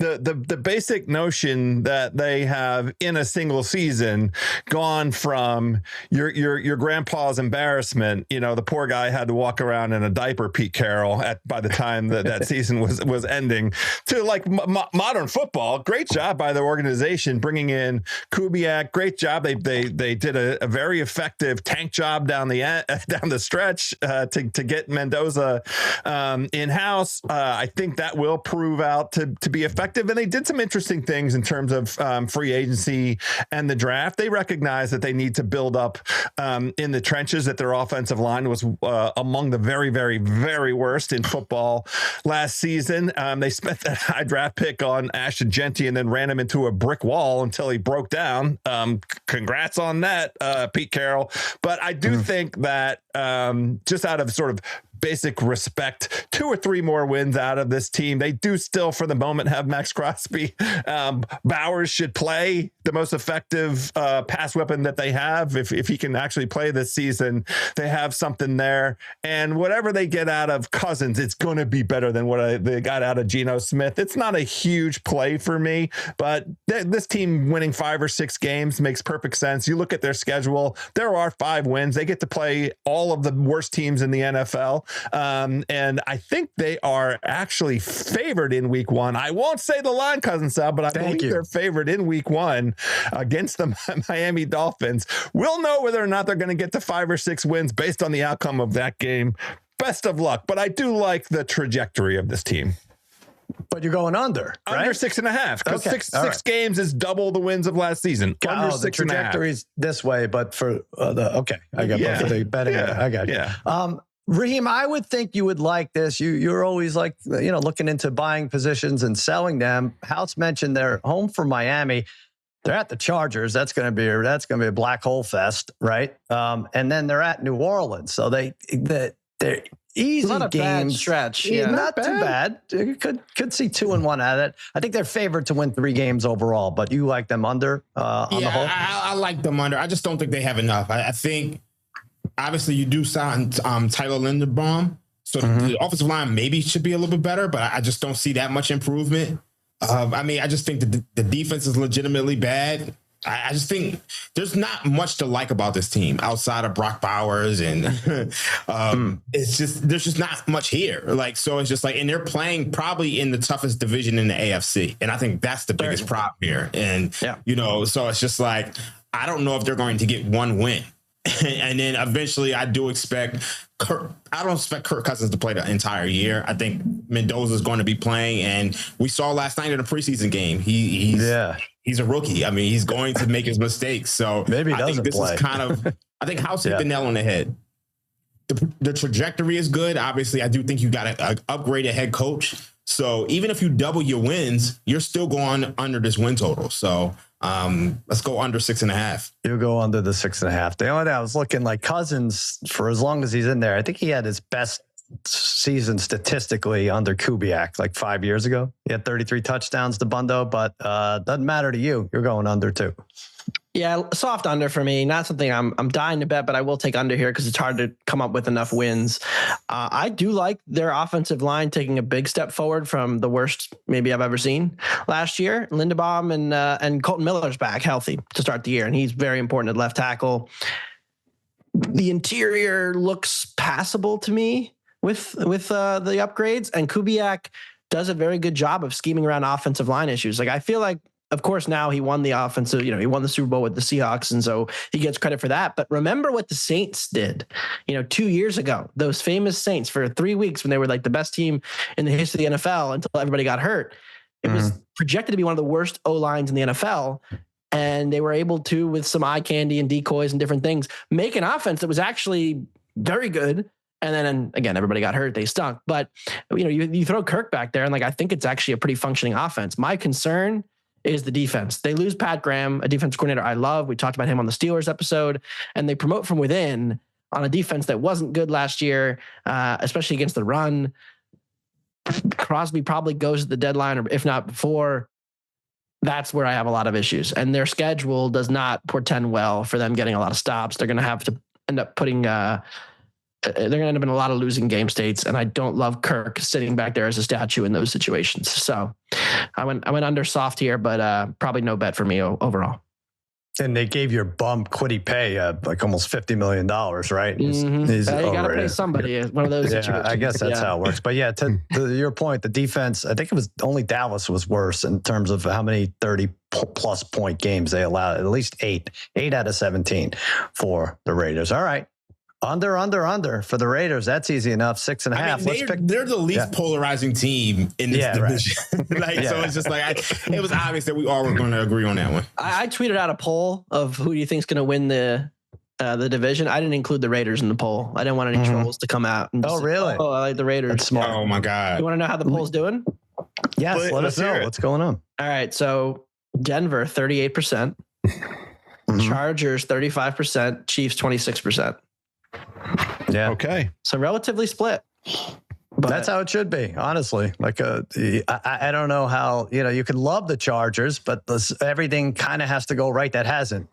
the basic notion that they have in a single season gone from your grandpa's embarrassment. The poor guy had to walk around in a diaper, Pete Carroll, by the time that season was ending, to like modern football. Great job by the organization bringing in Kubiak. Great job. They did a very effective tank job down the stretch to get Mendoza in house. I think that will prove out to be effective. And they did some interesting things in terms of free agency and the draft. They recognized that they need to build up in the trenches, that their offensive line was among the very, very, very worst in football last season. They spent that high draft pick on Ashton Genty and then ran him into a brick wall until he broke down. Congrats on that, Pete Carroll. But I do think that just out of sort of basic respect, 2 or 3 more wins out of this team. They do still, for the moment, have Max Crosby. Bowers should play the most effective pass weapon that they have. If he can actually play this season, they have something there. And whatever they get out of Cousins, it's going to be better than what they got out of Geno Smith. It's not a huge play for me, but this team winning 5 or 6 games makes perfect sense. You look at their schedule, there are 5 wins. They get to play all of the worst teams in the NFL. And I think they are actually favored in week 1. I won't say the line, Cousin Sal, but I believe they're favored in week 1 against the Miami Dolphins. We'll know whether or not they're going to get to 5 or 6 wins based on the outcome of that game. Best of luck. But I do like the trajectory of this team. But you're going under, right? Under 6.5. Because six games is double the wins of last season. Under 6.5. The trajectory's this way, but for I got both of the betting. I got you. Yeah. Raheem, I would think you would like this. You're always like, looking into buying positions and selling them. House mentioned they're home for Miami. They're at the Chargers. That's going to be a black hole fest, right? And then they're at New Orleans. So they're easy not a games. Bad stretch. Yeah. Not too bad. You could see 2-1 out of it. I think they're favored to win 3 games overall, but you like them under on the whole? I like them under. I just don't think they have enough. I think obviously you do sign Tyler Linderbaum, so the offensive line maybe should be a little bit better, but I just don't see that much improvement. I just think the defense is legitimately bad. I just think there's not much to like about this team outside of Brock Bowers, and there's just not much here. So it's just and they're playing probably in the toughest division in the AFC, and I think that's the biggest problem here. And so it's just I don't know if they're going to get 1 win. And then eventually I do expect I don't expect Kirk Cousins to play the entire year. I think Mendoza is going to be playing, and we saw last night in a president game. He's a rookie. I mean, he's going to make his mistakes. So maybe he doesn't play. Is kind of I think House hit the nail on the head. The trajectory is good. Obviously, I do think you got to upgrade a head coach. So even if you double your wins, you're still going under this win total. So Let's go under 6.5. You go under the 6.5. The only thing I was looking like Cousins for as long as he's in there. I think he had his best season statistically under Kubiak like 5 years ago. He had 33 touchdowns to Dabbundo, but doesn't matter to you. You're going under too. Yeah, soft under for me. Not something I'm dying to bet, but I will take under here because it's hard to come up with enough wins. I do like their offensive line taking a big step forward from the worst maybe I've ever seen last year. Linderbaum and Colton Miller's back healthy to start the year, and he's very important at left tackle. The interior looks passable to me with the upgrades, and Kubiak does a very good job of scheming around offensive line issues. Like I feel like, of course, now he won the offensive, he won the Super Bowl with the Seahawks, and so he gets credit for that. But remember what the Saints did, 2 years ago, those famous Saints for 3 weeks when they were like the best team in the history of the NFL until everybody got hurt. It was projected to be one of the worst O-lines in the NFL. And they were able to, with some eye candy and decoys and different things, make an offense that was actually very good. And then again, everybody got hurt. They stunk. But, you throw Kirk back there and I think it's actually a pretty functioning offense. My concern is the defense. They lose Pat Graham, a defense coordinator I love. We talked about him on the Steelers episode, and they promote from within on a defense that wasn't good last year, especially against the run. Crosby probably goes at the deadline, or if not before. That's where I have a lot of issues. And their schedule does not portend well for them getting a lot of stops. They're going to have to end up putting they're going to end up in a lot of losing game states, and I don't love Kirk sitting back there as a statue in those situations. So I went under soft here, but probably no bet for me overall. And they gave your bum Quiddy Pay like almost $50 million, right? He's you got to pay somebody. One of those situations. I guess that's how it works. But yeah, to your point, the defense, I think it was only Dallas was worse in terms of how many 30-plus point games they allowed. At least 8 out of 17 for the Raiders. All right. Under for the Raiders. That's easy enough. 6.5. They're the least polarizing team in this division. Right. So it's just like, it was obvious that we all were going to agree on that one. I tweeted out a poll of who do you think is going to win the division. I didn't include the Raiders in the poll. I didn't want any trolls to come out. And really? Oh, I like the Raiders. That's smart. Oh my God. You want to know how the poll's doing? Yes. Let us know what's going on. All right. So Denver, 38%. Chargers, 35%. Chiefs, 26%. Yeah. Okay. So relatively split. But that's how it should be, honestly. Like, I don't know how, you can love the Chargers, but everything kind of has to go right. That hasn't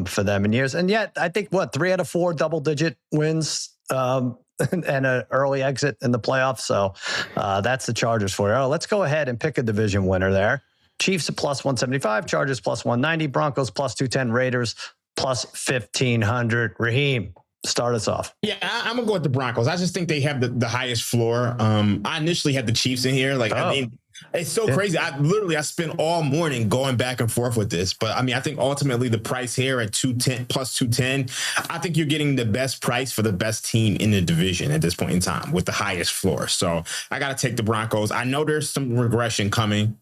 for them in years. And yet, I think, 3 out of 4 double-digit wins and an early exit in the playoffs. So that's the Chargers for you. Oh, let's go ahead and pick a division winner there. Chiefs at plus 175, Chargers plus 190, Broncos plus 210, Raiders plus 1,500. Raheem, start us off. Yeah, I'm gonna go with the Broncos. I just think they have the highest floor. I initially had the Chiefs in here. I mean, it's so crazy. I spent all morning going back and forth with this. But I mean, I think ultimately the price here at 210 plus 210, I think you're getting the best price for the best team in the division at this point in time with the highest floor. So I got to take the Broncos. I know there's some regression coming,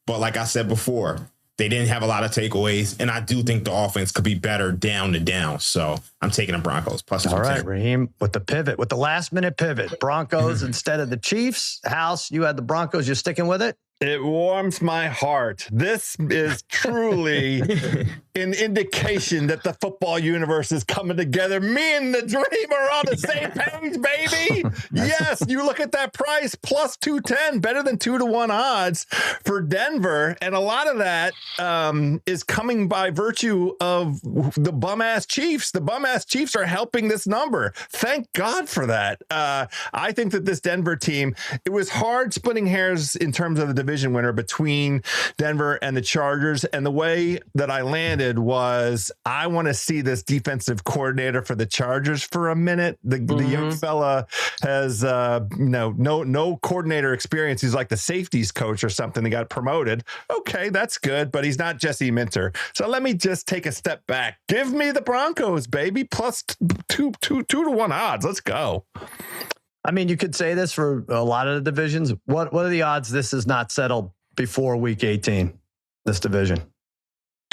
but like I said before, they didn't have a lot of takeaways, and I do think the offense could be better down to down. So I'm taking the Broncos plus 210. All right, Raheem, with the last-minute pivot. Broncos instead of the Chiefs. House, you had the Broncos. You're sticking with it? It warms my heart. This is truly an indication that the football universe is coming together. Me and the Dream are on the same page, baby. Yes, you look at that price, plus 210, better than 2-1 odds for Denver. And a lot of that is coming by virtue of the bum-ass Chiefs. The bum-ass Chiefs are helping this number. Thank God for that. I think that this Denver team, it was hard splitting hairs in terms of the division winner between Denver and the Chargers. And the way that I landed was I want to see this defensive coordinator for the Chargers for a minute. The young fella has no coordinator experience. He's like the safeties coach or something. He got promoted. Okay, that's good, but he's not Jesse Minter. So let me just take a step back. Give me the Broncos, baby, plus 2-1 odds. Let's go. I mean, you could say this for a lot of the divisions. What are the odds this is not settled before week 18, this division?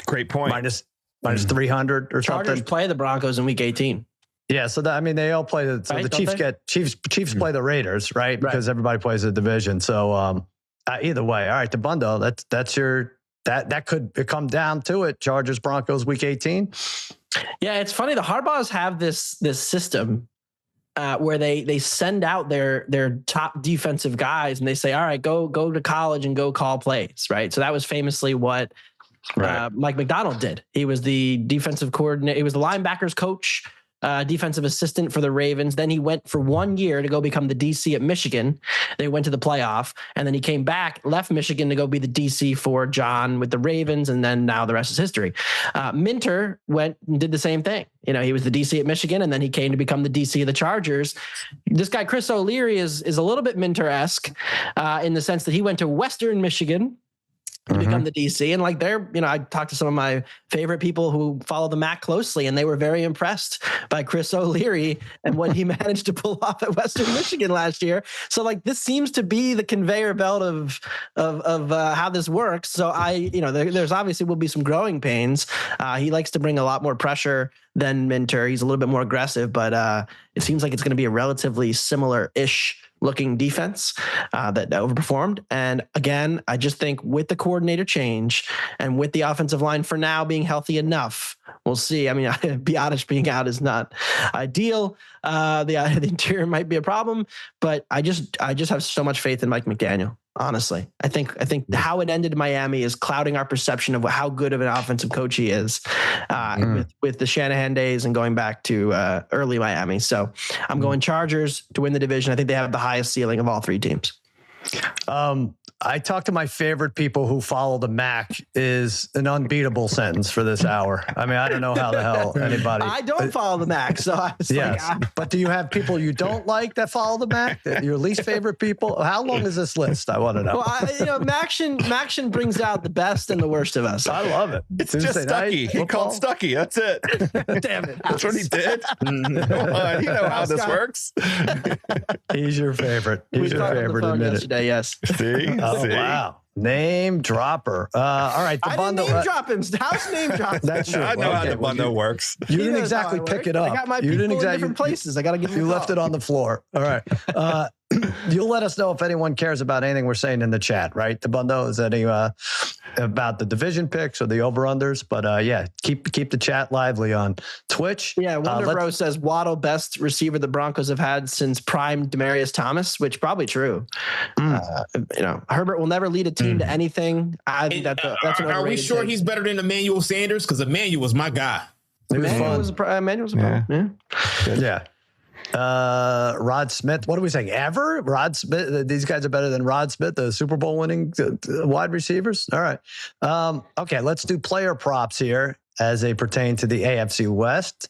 Great point. Minus 300 or Chargers something. play the Broncos in week 18. Yeah, so they all play the Chiefs play the Raiders, right? Because everybody plays the division. So either way, all right, Dabbundo, that's that could come down to it. Chargers, Broncos, week 18. Yeah, it's funny. The Harbaughs have this system where they send out their top defensive guys and they say, all right, go to college and go call plays, right? So that was famously what Mike McDonald did. He was the defensive coordinator. He was the linebackers coach, defensive assistant for the Ravens. Then he went for 1 year to go become the DC at Michigan. They went to the playoff, and then he came back, left Michigan to go be the DC for John with the Ravens, and then now the rest is history. Minter went and did the same thing. You know, he was the DC at Michigan, and then he came to become the DC of the Chargers. This guy, Chris O'Leary, is a little bit Minter-esque in the sense that he went to Western Michigan to become the DC. And like I talked to some of my favorite people who follow the MAC closely, and they were very impressed by Chris O'Leary and what he managed to pull off at Western Michigan last year. So like, this seems to be the conveyor belt of how this works. So there's obviously will be some growing pains. He likes to bring a lot more pressure than Minter. He's a little bit more aggressive, but it seems like it's going to be a relatively similar-ish looking defense that overperformed. And again, I just think with the coordinator change and with the offensive line for now being healthy enough, we'll see. I mean, Biotish being out is not ideal. The interior might be a problem, but I just have so much faith in Mike McDaniel. Honestly, I think how it ended in Miami is clouding our perception of how good of an offensive coach he is with the Shanahan days and going back to early Miami. So I'm going Chargers to win the division. I think they have the highest ceiling of all three teams. I talk to my favorite people who follow the MAC is an unbeatable sentence for this hour. I mean, I don't know how the hell anybody. I don't follow the MAC, so I was but do you have people you don't like that follow the MAC? That your least favorite people? How long is this list? I want to know. Well, Maction brings out the best and the worst of us. I love it. It's Tuesday just Stucky. He called Stucky. That's it. Damn it. That's what he did. You know how this works. He's your favorite. He's your favorite. Admit yesterday, yes. See? Oh, wow. Name dropper. All right. I didn't name drop him. How's name drop? That's true. I know how Dabbundo works. You didn't exactly pick it up. I got my people in different places. I got to give you left it on the floor. All right. You'll let us know if anyone cares about anything we're saying in the chat, right? Dabbundo, is any about the division picks or the over-unders? But keep the chat lively on Twitch. Yeah, Wonder Bro says Waddle best receiver the Broncos have had since prime Demaryius Thomas, which probably true. Herbert will never lead a team to anything. I think that's an Are we sure he's better than Emmanuel Sanders? Because Emmanuel was my guy. Emmanuel was a problem. Yeah. Rod Smith. What are we saying? Rod Smith. These guys are better than Rod Smith, the Super Bowl winning wide receivers. All right. Okay. Let's do player props here as they pertain to the AFC West.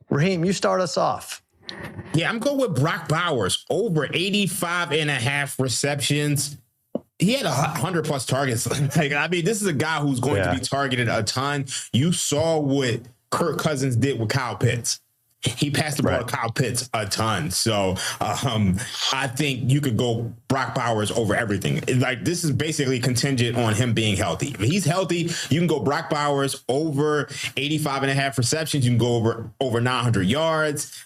Raheem, you start us off. Yeah, I'm going with Brock Bowers over 85.5 receptions. He had 100+ targets. This is a guy who's going to be targeted a ton. You saw what Kirk Cousins did with Kyle Pitts. He passed the ball to Kyle Pitts a ton. So I think you could go Brock Bowers over everything. This is basically contingent on him being healthy. If he's healthy, you can go Brock Bowers over 85.5 receptions. You can go over 900 yards.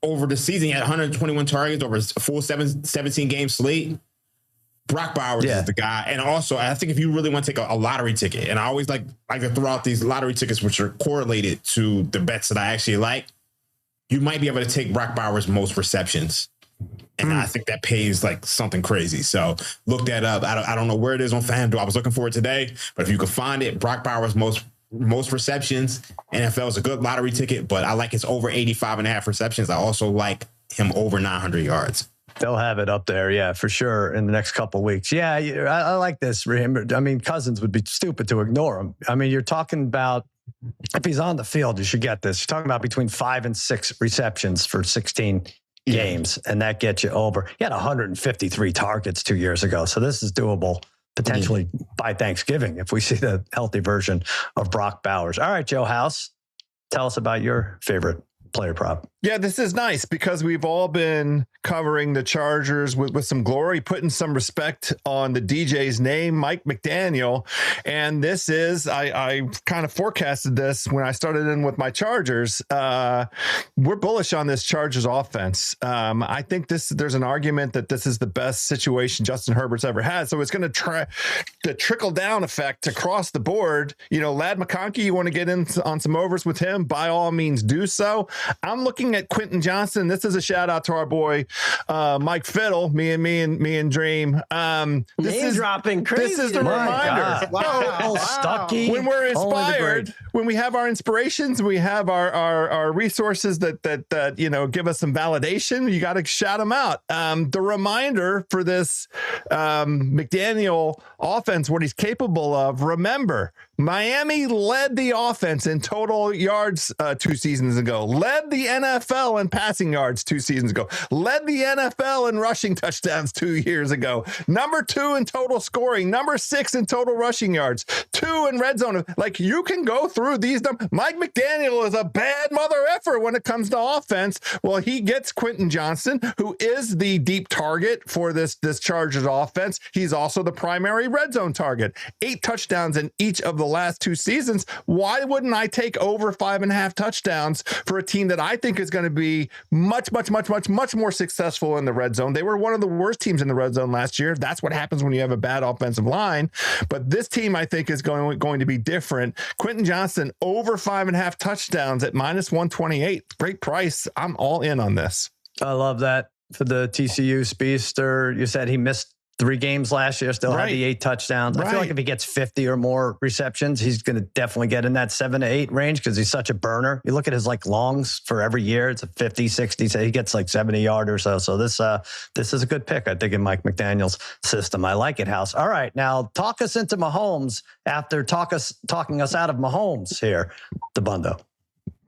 Over the season, he had 121 targets over a full 17 game slate. Brock Bowers is the guy. And also, I think if you really want to take a lottery ticket, and I always like to throw out these lottery tickets which are correlated to the bets that I actually like, you might be able to take Brock Bowers' most receptions. And I think that pays something crazy. So look that up. I don't know where it is on FanDuel. I was looking for it today, but if you can find it, Brock Bowers' most receptions. NFL is a good lottery ticket, but I like his over 85.5 receptions. I also like him over 900 yards. They'll have it up there, yeah, for sure, in the next couple of weeks. Yeah, I like this. I mean, Cousins would be stupid to ignore him. I mean, you're talking about, if he's on the field, you should get this. You're talking about between 5 and 6 receptions for 16 games, and that gets you over. He had 153 targets 2 years ago, so this is doable potentially by Thanksgiving if we see the healthy version of Brock Bowers. All right, Joe House, tell us about your favorite player prop. Yeah, this is nice because we've all been covering the Chargers with some glory, putting some respect on the DJ's name, Mike McDaniel. And this is, I kind of forecasted this when I started in with my Chargers. We're bullish on this Chargers offense. I think there's an argument that this is the best situation Justin Herbert's ever had. So it's going to try the trickle down effect across the board. Lad McConkey, you want to get in on some overs with him, by all means do so. I'm looking at Quentin Johnston. This is a shout out to our boy Mike Fiddle, me and Dream. Name dropping crazy. This is the reminder. Wow. Stucky. When we're inspired, when we have our inspirations, we have our resources that give us some validation. You got to shout them out. The reminder for this McDaniel offense, what he's capable of. Remember, Miami led the offense in total yards 2 seasons ago, led the NFL in passing yards 2 seasons ago, led the NFL in rushing touchdowns 2 years ago, number 2 in total scoring, number 6 in total rushing yards, 2 in red zone. Like, you can go through these. Mike McDaniel is a bad mother effer when it comes to offense. Well, he gets Quentin Johnston, who is the deep target for this Chargers offense. He's also the primary red zone target. 8 touchdowns in each of the last 2 seasons. Why wouldn't I take over 5.5 touchdowns for a team that I think is going to be much more successful in the red zone? They were one of the worst teams in the red zone last year. That's what happens when you have a bad offensive line. But this team, I think, is going to be different. Quentin Johnston over 5.5 touchdowns at -128. Great price. I'm all in on this. I love that for the TCU speedster. You said he missed 3 games last year, still had the 8 touchdowns. I feel like if he gets 50 or more receptions, he's going to definitely get in that 7 to 8 range because he's such a burner. You look at his longs for every year, it's a 50, 60, so he gets 70 yard or so. So this is a good pick, I think, in Mike McDaniel's system. I like it, House. All right, now talk us into Mahomes after talking us out of Mahomes here, Dabbundo.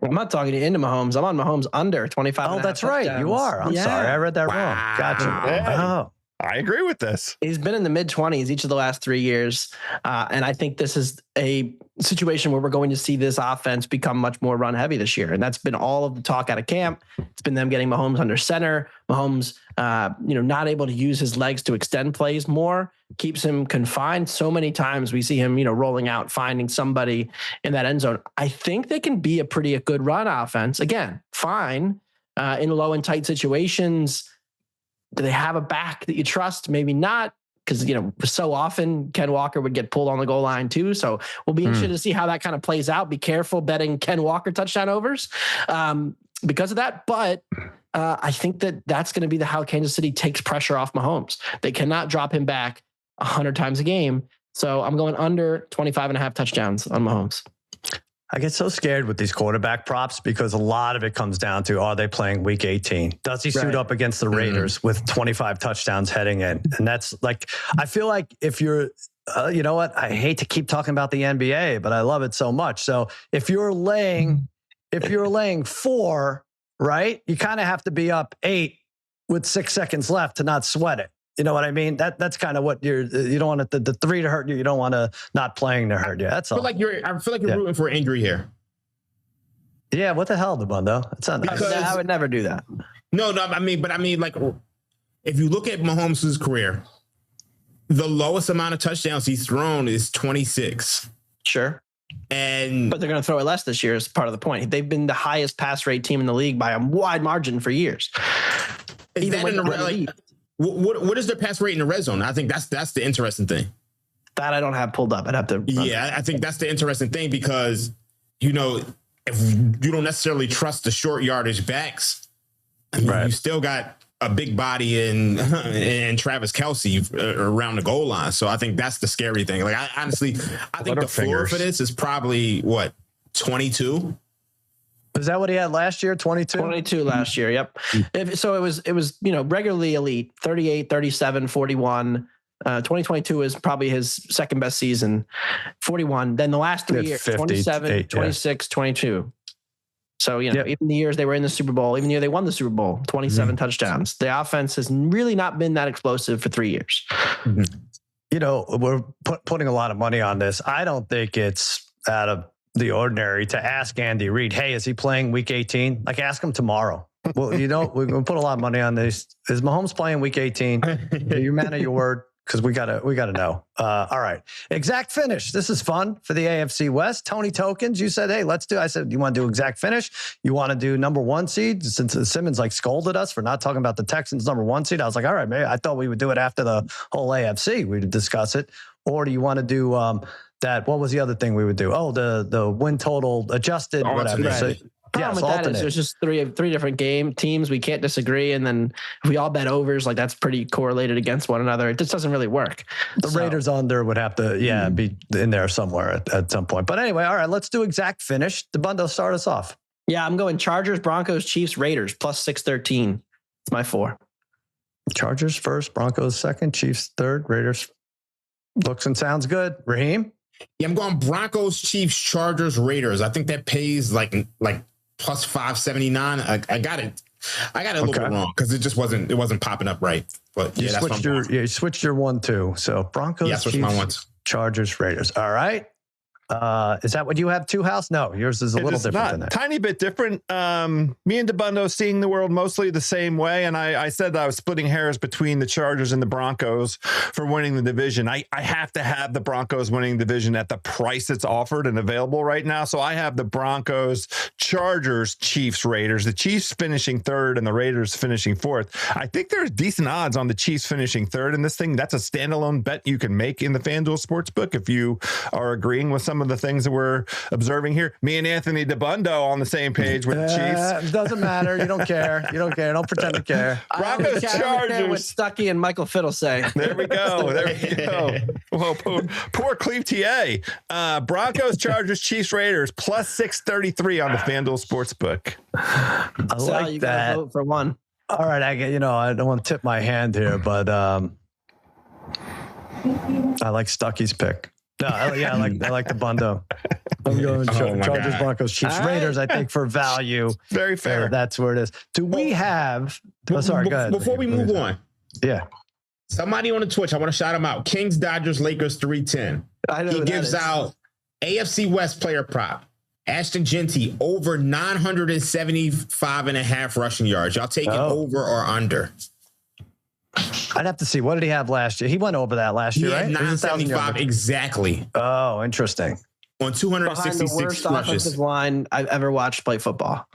I'm not talking you into Mahomes. I'm on Mahomes under 25. Oh, that's right. You are. I'm sorry. I read that wrong. Gotcha. Oh. I agree with this. He's been in the mid-20s each of the last 3 years. And I think this is a situation where we're going to see this offense become much more run heavy this year. And that's been all of the talk out of camp. It's been them getting Mahomes under center. Mahomes, not able to use his legs to extend plays more, keeps him confined. So many times we see him, rolling out, finding somebody in that end zone. I think they can be a good run offense. Again, fine in low and tight situations. Do they have a back that you trust? Maybe not, because, so often Ken Walker would get pulled on the goal line too. So we'll be interested to see how that kind of plays out. Be careful betting Ken Walker touchdown overs because of that. But I think that's going to be how Kansas City takes pressure off Mahomes. They cannot drop him back 100 times a game. So I'm going under 25.5 touchdowns on Mahomes. I get so scared with these quarterback props because a lot of it comes down to, are they playing week 18? Does he suit up against the Raiders with 25 touchdowns heading in? And that's I feel like if you're, you know what? I hate to keep talking about the NBA, but I love it so much. So if you're laying 4, right, you kind of have to be up 8 with 6 seconds left to not sweat it. You know what I mean? That's kind of what you don't want the 3 to hurt you. You don't want to not playing to hurt you. That's all. I feel like you're rooting for injury here. Yeah. What the hell, Dabbundo? That's not nice. I would never do that. No. I mean, if you look at Mahomes' career, the lowest amount of touchdowns he's thrown is 26. Sure. But they're going to throw it less this year is part of the point. They've been the highest pass rate team in the league by a wide margin for years. What is their pass rate in the red zone? I think that's the interesting thing. That I don't have pulled up. I'd have to. Yeah, I think that's the interesting thing because, if you don't necessarily trust the short yardage backs, you still got a big body in Travis Kelce around the goal line. So I think that's the scary thing. I honestly think the floor for this is probably 22. Is that what he had last year? 22? 22 last year. Yep. So it was, regularly elite, 38, 37, 41. 2022 is probably his second best season, 41. Then the last 3 years, 27, 26, 22. So, even the years they were in the Super Bowl, even the year they won the Super Bowl, 27 touchdowns. The offense has really not been that explosive for 3 years. We're putting a lot of money on this. I don't think it's out of the ordinary to ask Andy Reid, hey, is he playing week 18? Like, ask him tomorrow. Well, we're going to put a lot of money on this. Is Mahomes playing week 18? Are you man of your word? Because we gotta know. All right. Exact finish. This is fun for the AFC West. Tony Tokens, you said, hey, let's do. I said, you want to do exact finish? You want to do number 1 seed? Since Simmons scolded us for not talking about the Texans number 1 seed, I was like, all right, maybe I thought we would do it after the whole AFC. We'd discuss it. Or do you want to do that? What was the other thing we would do? Oh, the win total adjusted, whatever. Right. So, Problem with that is there's just three different teams. We can't disagree, and then if we all bet overs, like that's pretty correlated against one another. It just doesn't really work. The Raiders under would have to, be in there somewhere at some point. But anyway, all right, let's do exact finish. Dabbundo, start us off. Yeah, I'm going Chargers, Broncos, Chiefs, Raiders plus 613. It's my 4. Chargers first, Broncos second, Chiefs third, Raiders. Looks and sounds good. Raheem? Yeah, I'm going Broncos, Chiefs, Chargers, Raiders. I think that pays like plus 579. I got it. I got it a little bit wrong because it wasn't popping up right. But you switched your 1-2. So Broncos, Chiefs, my ones. Chargers, Raiders. All right. Is that what you have, two house? No, yours is a little different than that. Tiny bit different. Me and Dabbundo seeing the world mostly the same way. And I said that I was splitting hairs between the Chargers and the Broncos for winning the division. I have to have the Broncos winning the division at the price it's offered and available right now. So I have the Broncos, Chargers, Chiefs, Raiders, the Chiefs finishing third and the Raiders finishing fourth. I think there's decent odds on the Chiefs finishing third in this thing. That's a standalone bet you can make in the FanDuel Sportsbook if you are agreeing with some of the things that we're observing here. Me and Anthony Dabbundo on the same page with the Chiefs. Doesn't matter. You don't care. You don't care. Don't pretend to care. Broncos, Chargers. What Stuckey and Michael Fiddle say. There we go. There we go. Well, poor Cleve TA. Broncos, Chargers, Chiefs, Raiders plus 633 on the FanDuel Sportsbook. I like you that. Vote for one. All right, I don't want to tip my hand here, but I like Stuckey's pick. No, I like the Bundo. I'm going Chargers, Broncos, Chiefs, Raiders. I think for value, very fair. That's where it is. Do we have? Oh, sorry, go ahead. Before we move on, somebody on the Twitch, I want to shout him out. Kings, Dodgers, Lakers 310. He gives out AFC West player prop. Ashton Genty over 975.5 rushing yards. Y'all taking over or under? I'd have to see. What did he have last year? He went over that last year, right? 975 exactly. Oh, interesting. On 266 the worst rushes. Offensive line I've ever watched play football.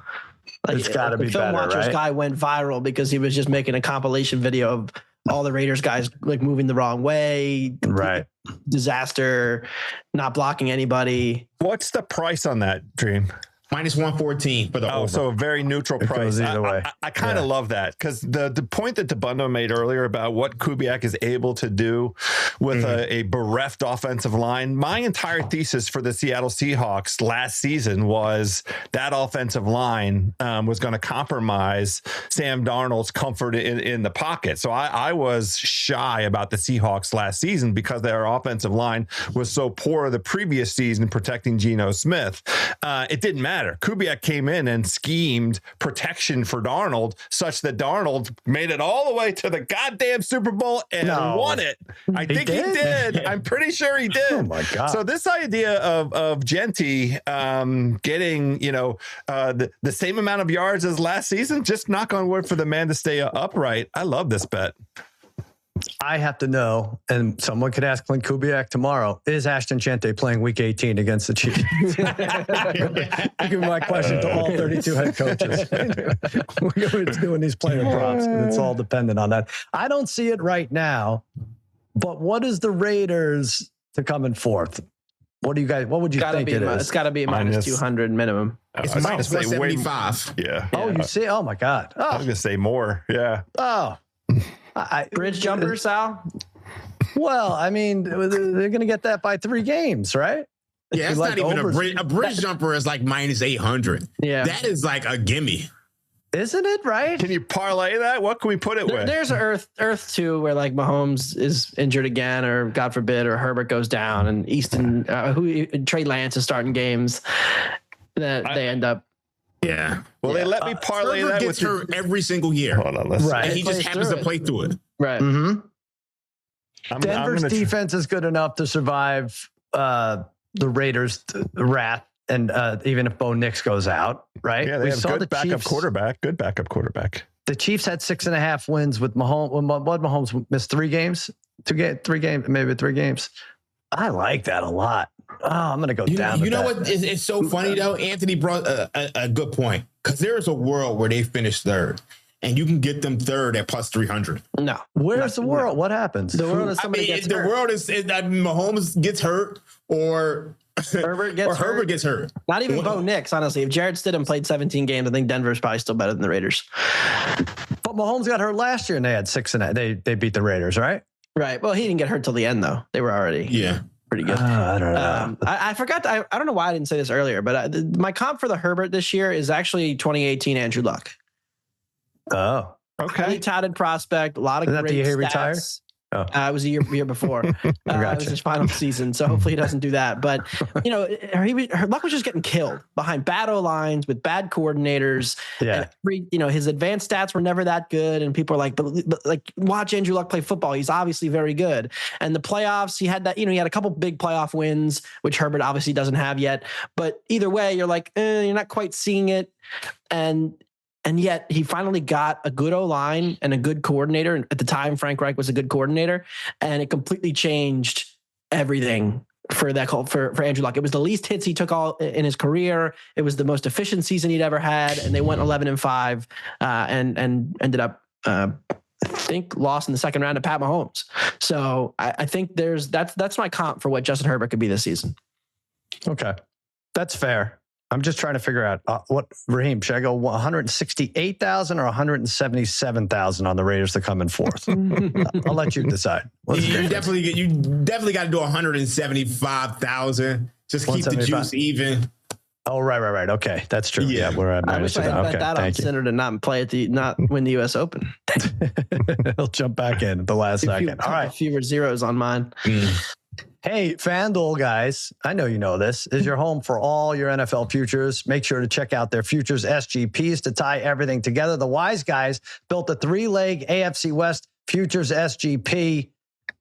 It's got to be better, right? The Film Watchers guy went viral because he was just making a compilation video of all the Raiders guys like moving the wrong way. Right. Disaster, not blocking anybody. What's the price on that, Dream? Minus 114 for the over. So a very neutral price. Either way. I kind of love that because the point that Dabbundo made earlier about what Kubiak is able to do with a bereft offensive line. My entire thesis for the Seattle Seahawks last season was that offensive line was going to compromise Sam Darnold's comfort in the pocket. So I was shy about the Seahawks last season because their offensive line was so poor the previous season protecting Geno Smith. It didn't matter. Kubiak came in and schemed protection for Darnold such that Darnold made it all the way to the goddamn Super Bowl and won it. I think he did. I'm pretty sure he did. Oh my God. So this idea of Genty getting, the same amount of yards as last season, just knock on wood for the man to stay upright. I love this bet. I have to know, and someone could ask Clint Kubiak tomorrow, is Ashton Genty playing week 18 against the Chiefs? Give me my question to all 32 head coaches. We're doing these player props, and it's all dependent on that. I don't see it right now, but what is the Raiders to come in fourth? What do you guys, what would you think it is? It's got to be minus 200 minimum. It's minus 175. Yeah. Oh, you see? Oh my God. Oh. I was going to say more. Yeah. Oh. Bridge jumper, Sal? Well, I mean, they're going to get that by 3 games, right? Yeah, it's not even a bridge jumper is like minus 800. Yeah. That is like a gimme. Isn't it, right? Can you parlay that? What can we put it with? There's an Earth 2 where like Mahomes is injured again, or God forbid, or Herbert goes down, and Trey Lance is starting games that they end up. Yeah. Well, they let me parlay Trevor that gets with hurt every single year. Hold on, let's right. And he just happens to play through it. Right. Mm-hmm. Denver's defense is good enough to survive the Raiders' wrath and even if Bo Nix goes out, right? Yeah, they have good backup quarterback. Good backup quarterback. The Chiefs had 6.5 wins with Mahomes. When Mahomes missed 3 games, 3 games, maybe 3 games. I like that a lot. Oh, I'm going to go down. You know what? It's so funny though. Anthony brought a good point, because there is a world where they finish third, and you can get them third at plus 300. No, where's the world? What happens? The world is somebody gets hurt. The world is Mahomes gets hurt or Herbert gets hurt. Not even Bo Nix, honestly. If Jarrett Stidham played 17 games, I think Denver's probably still better than the Raiders. But Mahomes got hurt last year, and they had 6.5. They beat the Raiders, right? Right. Well, he didn't get hurt till the end, though. They were already pretty good. I don't know. I forgot. I don't know why I didn't say this earlier, but my comp for the Herbert this year is actually 2018 Andrew Luck. Oh, okay. Highly touted prospect. A lot of Isn't that great the year he stats. retired? It was a year before. It was his final season, so hopefully he doesn't do that. But Luck was just getting killed behind bad O-lines with bad coordinators. Yeah, and his advanced stats were never that good, and people are like, but like, watch Andrew Luck play football. He's obviously very good. And the playoffs, he had that. He had a couple big playoff wins, which Herbert obviously doesn't have yet. But either way, you're like, you're not quite seeing it, and yet he finally got a good O-line and a good coordinator. And at the time, Frank Reich was a good coordinator, and it completely changed everything for Andrew Luck. It was the least hits he took all in his career. It was the most efficient season he'd ever had, and they went 11-5 and ended up, I think, lost in the second round to Pat Mahomes. So I think that's my comp for what Justin Herbert could be this season. Okay, that's fair. I'm just trying to figure out what, Raheem, should I go 168,000 or 177,000 on the Raiders to come in fourth? I'll let you decide. You definitely got to do 175,000. Just keep the juice even. Oh, right. Okay, that's true. Yeah, we're at I wish I had bet that on Sinner to not win the U.S. Open. He'll jump back in at the last second. All right, fewer zeros on mine. Hey, FanDuel guys, I know you know this, is your home for all your NFL futures. Make sure to check out their futures SGPs to tie everything together. The wise guys built a 3-leg AFC West futures SGP.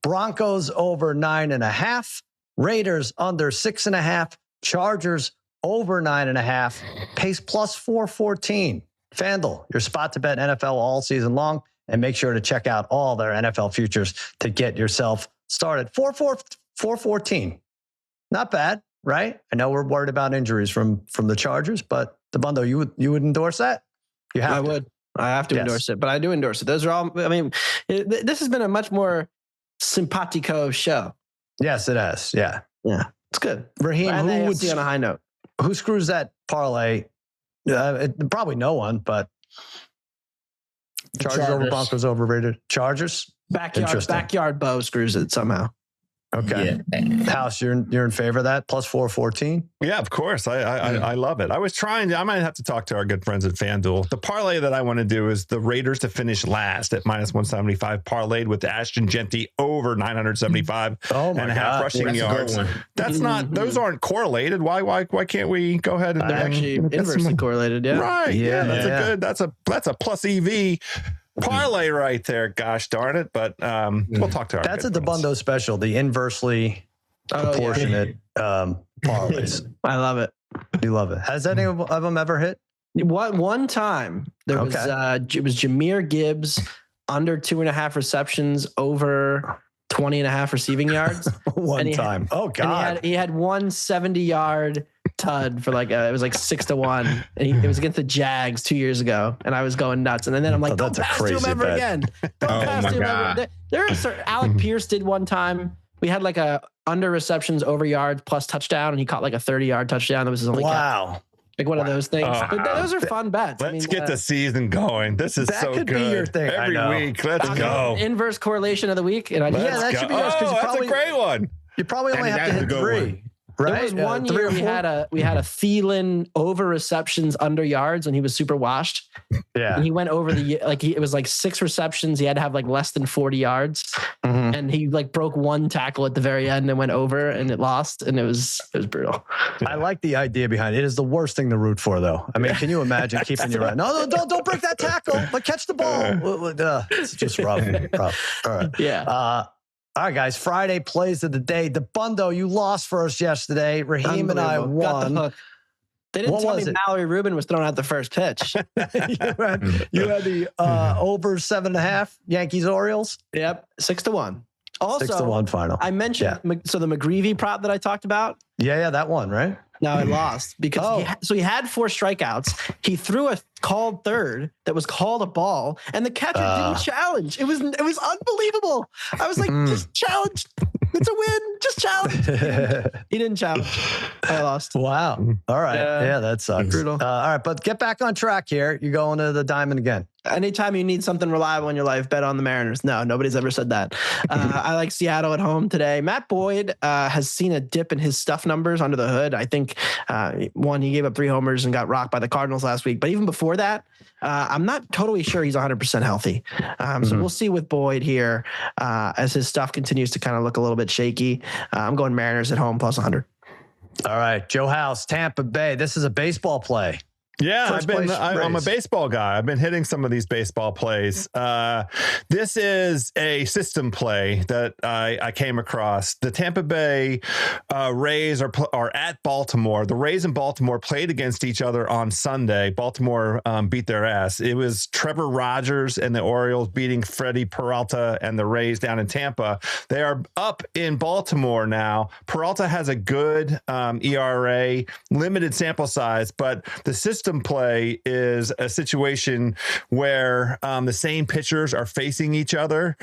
Broncos over 9.5, Raiders under 6.5, Chargers over 9.5, pace plus 414. FanDuel, your spot to bet NFL all season long, and make sure to check out all their NFL futures to get yourself started. 414. Not bad, right? I know we're worried about injuries from the Chargers, but Dabbundo, you would endorse that? I would. I have to endorse it, but I do endorse it. Those are all, I mean, this has been a much more simpatico show. Yes, it has. Yeah. Yeah. It's good. Raheem, who would see on a high note? Who screws that parlay? Probably no one, but Chargers over Broncos overrated. Chargers? Backyard Bo screws it somehow. Okay. Yeah. House, you're in favor of that? Plus 414? Yeah, of course. I love it. I might have to talk to our good friends at FanDuel. The parlay that I want to do is the Raiders to finish last at minus 175, parlayed with Ashton Genty over 975 and a half rushing yards. That's not, those aren't correlated. Why can't we go ahead and they're actually inversely correlated? Yeah. Right. Yeah. That's a plus EV parlay right there. Gosh darn it. But we'll talk to our That's a Dabbundo special, the inversely proportionate parlays. I love it. You love it. Has any of them ever hit? One time there was it was Jahmyr Gibbs under 2.5 receptions over 20.5 receiving yards. One time. Oh God. He had 170-yard tud for it was like 6-1, and it was against the Jags 2 years ago, and I was going nuts. And then I'm like, don't pass to him ever again. Don't pass to him ever. There are certain, Alec Pierce did one time. We had like a under receptions over yards plus touchdown, and he caught like a 30-yard touchdown. That was his only catch. Like one of those things. But those are fun bets. Let's get the season going. This is so good. That could be your thing. Every week. Let's go. Inverse correlation of the week. And that should be yours. That's a great one. You probably only have to hit 3. Right? There was one year we had a Thielen over receptions under yards when he was super washed. Yeah. And he went over it was like 6 receptions. He had to have like less than 40 yards. Mm-hmm. And he broke one tackle at the very end and went over, and it lost. And it was brutal. I like the idea behind it. It is the worst thing to root for, though. I mean, can you imagine keeping your eye? No, don't break that tackle, but catch the ball. It's just rough. All right. Yeah. All right, guys. Friday plays of the day. Dabbundo, you lost for us yesterday. Raheem and I won. They didn't tell me Mallory Rubin was thrown out the first pitch. you had the over 7.5 Yankees Orioles. Yep, 6-1. Also, 6-1 final. I mentioned so the McGreevy prop that I talked about. Yeah, that one, right? No, I lost because he had 4 strikeouts. He threw a called third that was called a ball, and the catcher didn't challenge. It was unbelievable. I was like, just challenge. It's a win. Just challenge. He didn't challenge. I lost. Wow. All right. Yeah, that sucks. Brutal. All right, but get back on track here. You're going to the Diamond again. Anytime you need something reliable in your life, bet on the Mariners. No, nobody's ever said that. I like Seattle at home today. Matt Boyd has seen a dip in his stuff numbers under the hood. I think he gave up 3 homers and got rocked by the Cardinals last week. But even before that, I'm not totally sure he's 100% healthy. So we'll see with Boyd here as his stuff continues to kind of look a little bit shaky. I'm going Mariners at home plus 100. All right, Joe House, Tampa Bay. This is a baseball play. Yeah, I'm a baseball guy. I've been hitting some of these baseball plays. This is a system play that I came across. The Tampa Bay Rays are at Baltimore. The Rays and Baltimore played against each other on Sunday. Baltimore beat their ass. It was Trevor Rogers and the Orioles beating Freddie Peralta and the Rays down in Tampa. They are up in Baltimore now. Peralta has a good ERA, limited sample size, but the system play is a situation where the same pitchers are facing each other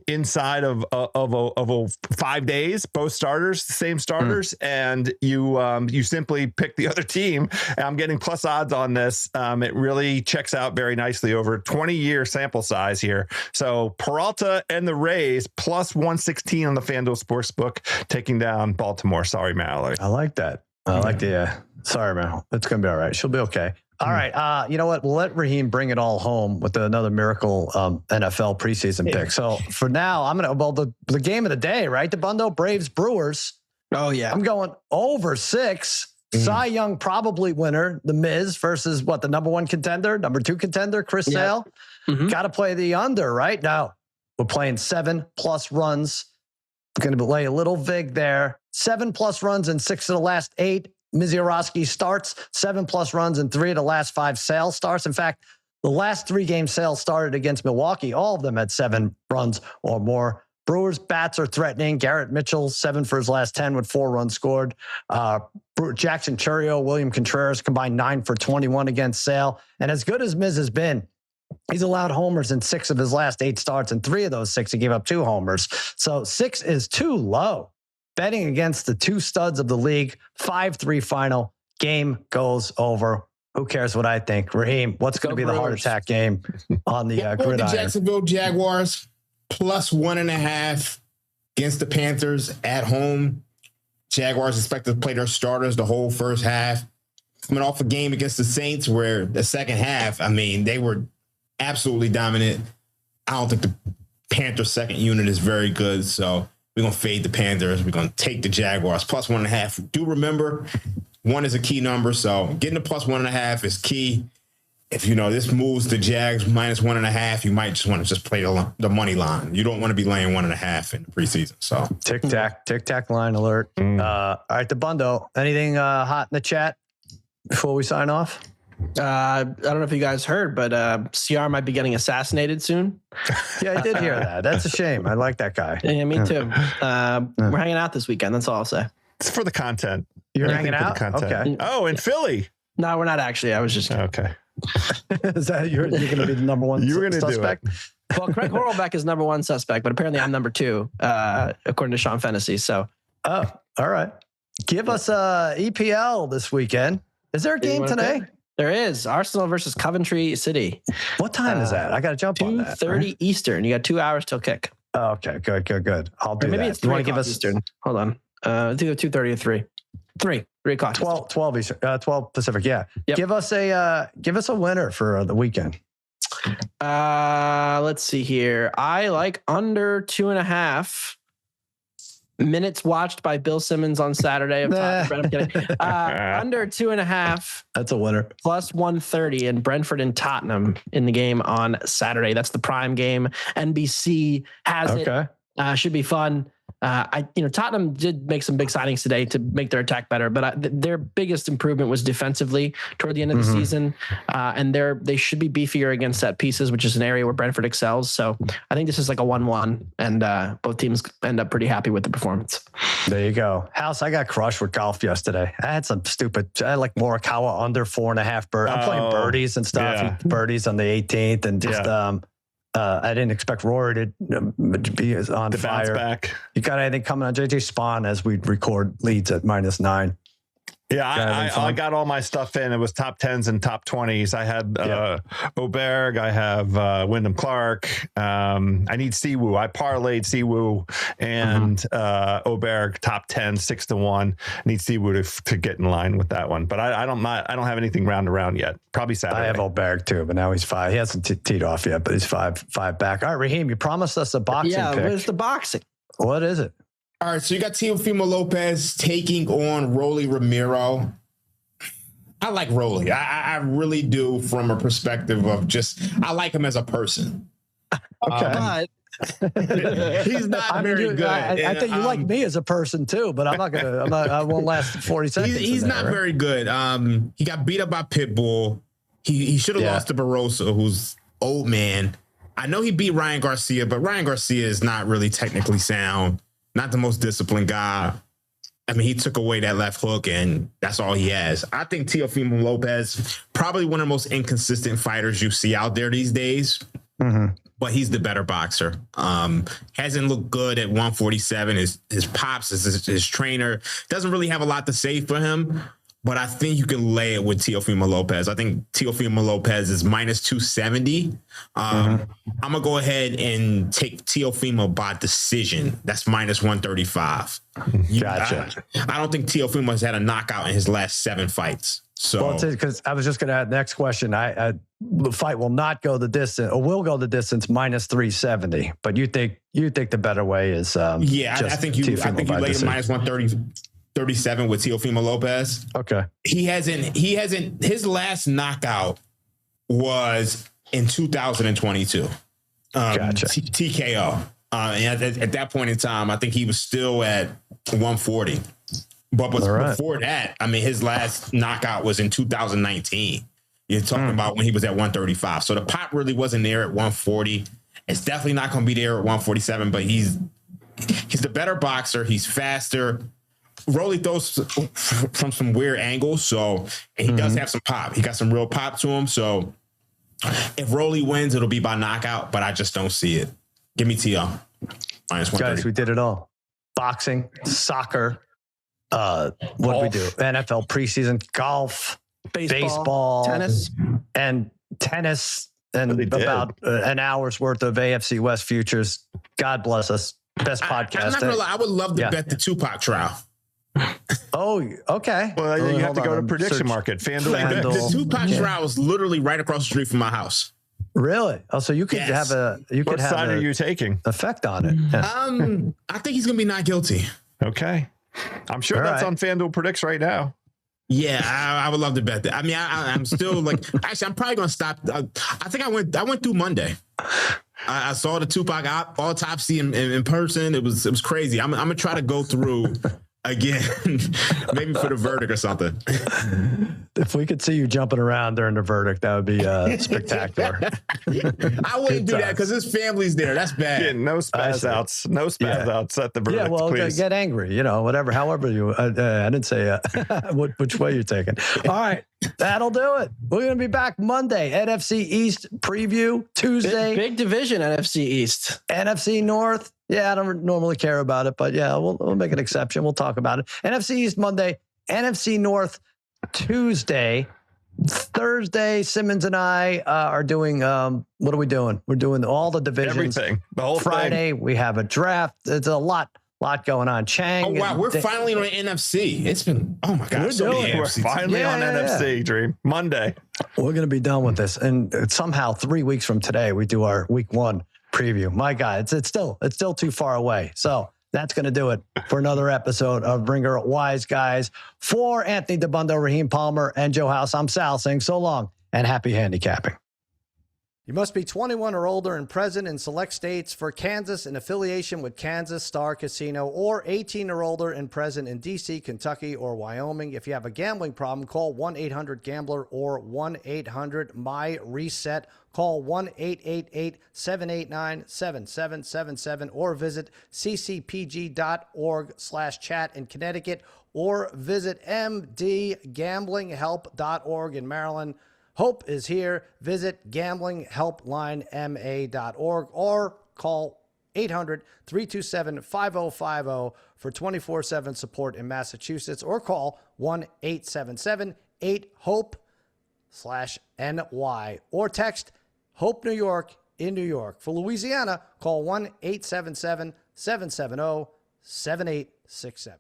inside of 5 days, both starters, the same starters, and you simply pick the other team. I'm getting plus odds on this. It really checks out very nicely over 20-year sample size here. So Peralta and the Rays plus 116 on the FanDuel Sportsbook, taking down Baltimore. Sorry, Mallory. I like that. I like the sorry, man. It's going to be all right. She'll be okay. All right. You know what? We'll let Raheem bring it all home with another miracle NFL preseason pick. So for now, I'm going to, the game of the day, right? Dabbundo, Braves, Brewers. Oh, yeah. I'm going over 6. Cy Young probably winner, the Miz versus the number 1 contender, number 2 contender, Chris Sale. Got to play the under right now. We're playing 7+ runs. Going to lay a little vig there. 7+ runs in 6 of the last 8 Mizorowski starts. 7+ runs in 3 of the last 5 Sale starts. In fact, the last 3 games Sale started against Milwaukee, all of them had 7 runs or more. Brewers bats are threatening. Garrett Mitchell, 7 for his last 10 with 4 runs scored. Jackson Chourio, William Contreras combined 9 for 21 against Sale. And as good as Miz has been, he's allowed homers in 6 of his last 8 starts, and 3 of those 6 he gave up 2 homers. So 6 is too low. Betting against the 2 studs of the league, 5-3 final. Game goes over. Who cares what I think? Raheem, what's going to be the heart attack game on the gridiron? The Jacksonville Jaguars plus 1.5 against the Panthers at home. Jaguars expected to play their starters the whole first half. Coming off a game against the Saints where the second half, they were absolutely dominant. I don't think the Panthers second unit is very good, so we're going to fade the Panthers. We're going to take the Jaguars plus 1.5. Do remember, 1 is a key number, so getting the plus 1.5 is key. If this moves the Jags minus 1.5, you might just want to play the money line. You don't want to be laying 1.5 in the preseason. So tic tac line alert. All right, Dabbundo, anything hot in the chat before we sign off? I don't know if you guys heard, but CR might be getting assassinated soon. Yeah, I did hear that. That's a shame. I like that guy. Yeah, me too. We're hanging out this weekend. That's all I'll say. It's for the content. You're hanging out? Okay. Oh, in Philly. No, we're not actually. I was just okay. Is that you're going to be the number 1 you were gonna suspect? Do it. Well, Craig Horlbeck is number 1 suspect, but apparently I'm number 2, according to Sean Fennessy. So, all right. Give us EPL this weekend. Is there a game today? There is. Arsenal versus Coventry City. What time is that? I got to jump on that. 2:30 Eastern. You got 2 hours till kick. Oh, okay, good. I'll do maybe that. It's 3 o'clock Eastern. Hold on. It's either 2:30 or 3. 3 o'clock. 12 Eastern. 12 Pacific. Yeah. Yep. Give us a winner for the weekend. Let's see here. I like under 2.5 minutes watched by Bill Simmons on Saturday. I'm kidding. Under 2.5. That's a winner. Plus 130 in Brentford and Tottenham in the game on Saturday. That's the prime game. NBC has it. Should be fun. Tottenham did make some big signings today to make their attack better, but their biggest improvement was defensively toward the end of the season. And they should be beefier against set pieces, which is an area where Brentford excels. So I think this is like a 1-1, and both teams end up pretty happy with the performance. There you go. House, I got crushed with golf yesterday. I had some stupid, I like Morikawa under 4.5 birdies. I'm playing birdies and stuff. Yeah. Birdies on the 18th, and just, I didn't expect Rory to be on The fire. bounce back. You got anything coming on JJ Spawn as we record leads at -9? Yeah, I got all my stuff in. It was top 10s and top 20s. I had Oberg. I have Wyndham Clark. I need Siwoo. I parlayed Siwoo and Oberg top 10, 6-1. I need Siwoo to get in line with that one. But I don't have anything round to round yet. Probably Saturday. I have Oberg too, but now he's 5. He hasn't teed off yet, but he's 5 back. All right, Raheem, you promised us a boxing pick. Where's the boxing? What is it? All right, so you got Teofimo Lopez taking on Rolly Romero. I like Rolly. I really do, from a perspective of I like him as a person. Okay. He's not very good. I think you like me as a person too, but I won't last 40 seconds. He's not very good. He got beat up by Pitbull. He should have lost to Barroso, who's old man. I know he beat Ryan Garcia, but Ryan Garcia is not really technically sound. Not the most disciplined guy. I mean, he took away that left hook, and that's all he has. I think Teofimo Lopez, probably one of the most inconsistent fighters you see out there these days, but he's the better boxer. Hasn't looked good at 147. His pops, his trainer, doesn't really have a lot to say for him, but I think you can lay it with Teofimo Lopez. I think Teofimo Lopez is -270. I'm going to go ahead and take Teofimo by decision. That's -135. Gotcha. I don't think Teofimo has had a knockout in his last 7 fights. So, because I was just going to add next question. The fight will not go the distance, or will go the distance -370. But you think the better way is I think you laid him -137 with Teofimo Lopez. Okay. He hasn't his last knockout was in 2022. Gotcha. TKO. And at that point in time, I think he was still at 140. But before that, I mean, his last knockout was in 2019. You're talking about when he was at 135. So the pop really wasn't there at 140. It's definitely not going to be there at 147, but he's the better boxer. He's faster. Rolly throws from some weird angles, so and he does have some pop. He got some real pop to him. So if Rolly wins, it'll be by knockout, but I just don't see it. Give me T.O. -130. Guys, we did it all. Boxing, soccer, what do we do? NFL preseason, golf, baseball, tennis, and about an hour's worth of AFC West futures. God bless us. Best podcast. I'm not gonna lie, I would love to bet the Tupac trial. Oh, okay. Well, you have to go to prediction market. FanDuel. The Tupac trial was literally right across the street from my house. Really? Oh, so you could have What side are you taking? Effect on it. Yeah. I think he's gonna be not guilty. Okay. I'm sure that's on FanDuel Predicts right now. Yeah, I would love to bet that. I mean, I'm still like, actually, I'm probably gonna stop. I think I went through Monday. I saw the Tupac autopsy in person. It was crazy. I'm gonna try to go through again, maybe for the verdict or something. If we could see you jumping around during the verdict, that would be spectacular. I wouldn't do that because his family's there. That's bad. Yeah, no spaz outs. No spaz outs at the verdict. Yeah, well, please. get angry. Whatever. However you. I didn't say which way you're taking. All right, that'll do it. We're gonna be back Monday. NFC East preview Tuesday. Big division, NFC East, NFC North. Yeah, I don't normally care about it, but yeah, we'll make an exception. We'll talk about it. NFC East Monday, NFC North Tuesday, Thursday. Simmons and I are doing. What are we doing? We're doing all the divisions. Everything. The whole Friday, thing. we have a draft. It's a lot going on. Chang. Oh wow, we're finally on NFC. It's been my god, We're finally on NFC. Dream Monday. We're gonna be done with this, and somehow 3 weeks from today we do our week 1 preview. My God, it's still too far away. So that's going to do it for another episode of Ringer Wise Guys. For Anthony Dabbundo, Raheem Palmer, and Joe House, I'm Sal saying so long and happy handicapping. You must be 21 or older and present in select states for Kansas in affiliation with Kansas Star Casino, or 18 or older and present in D.C., Kentucky, or Wyoming. If you have a gambling problem, call 1-800-GAMBLER or 1-800-MY-RESET. Call 1-888-789-7777 or visit ccpg.org/chat in Connecticut, or visit mdgamblinghelp.org in Maryland. Hope is here. Visit gamblinghelplinema.org or call 800-327-5050 for 24/7 support in Massachusetts, or call 1-877-8-HOPE/NY or text HOPE New York in New York. For Louisiana, call 1-877-770-7867.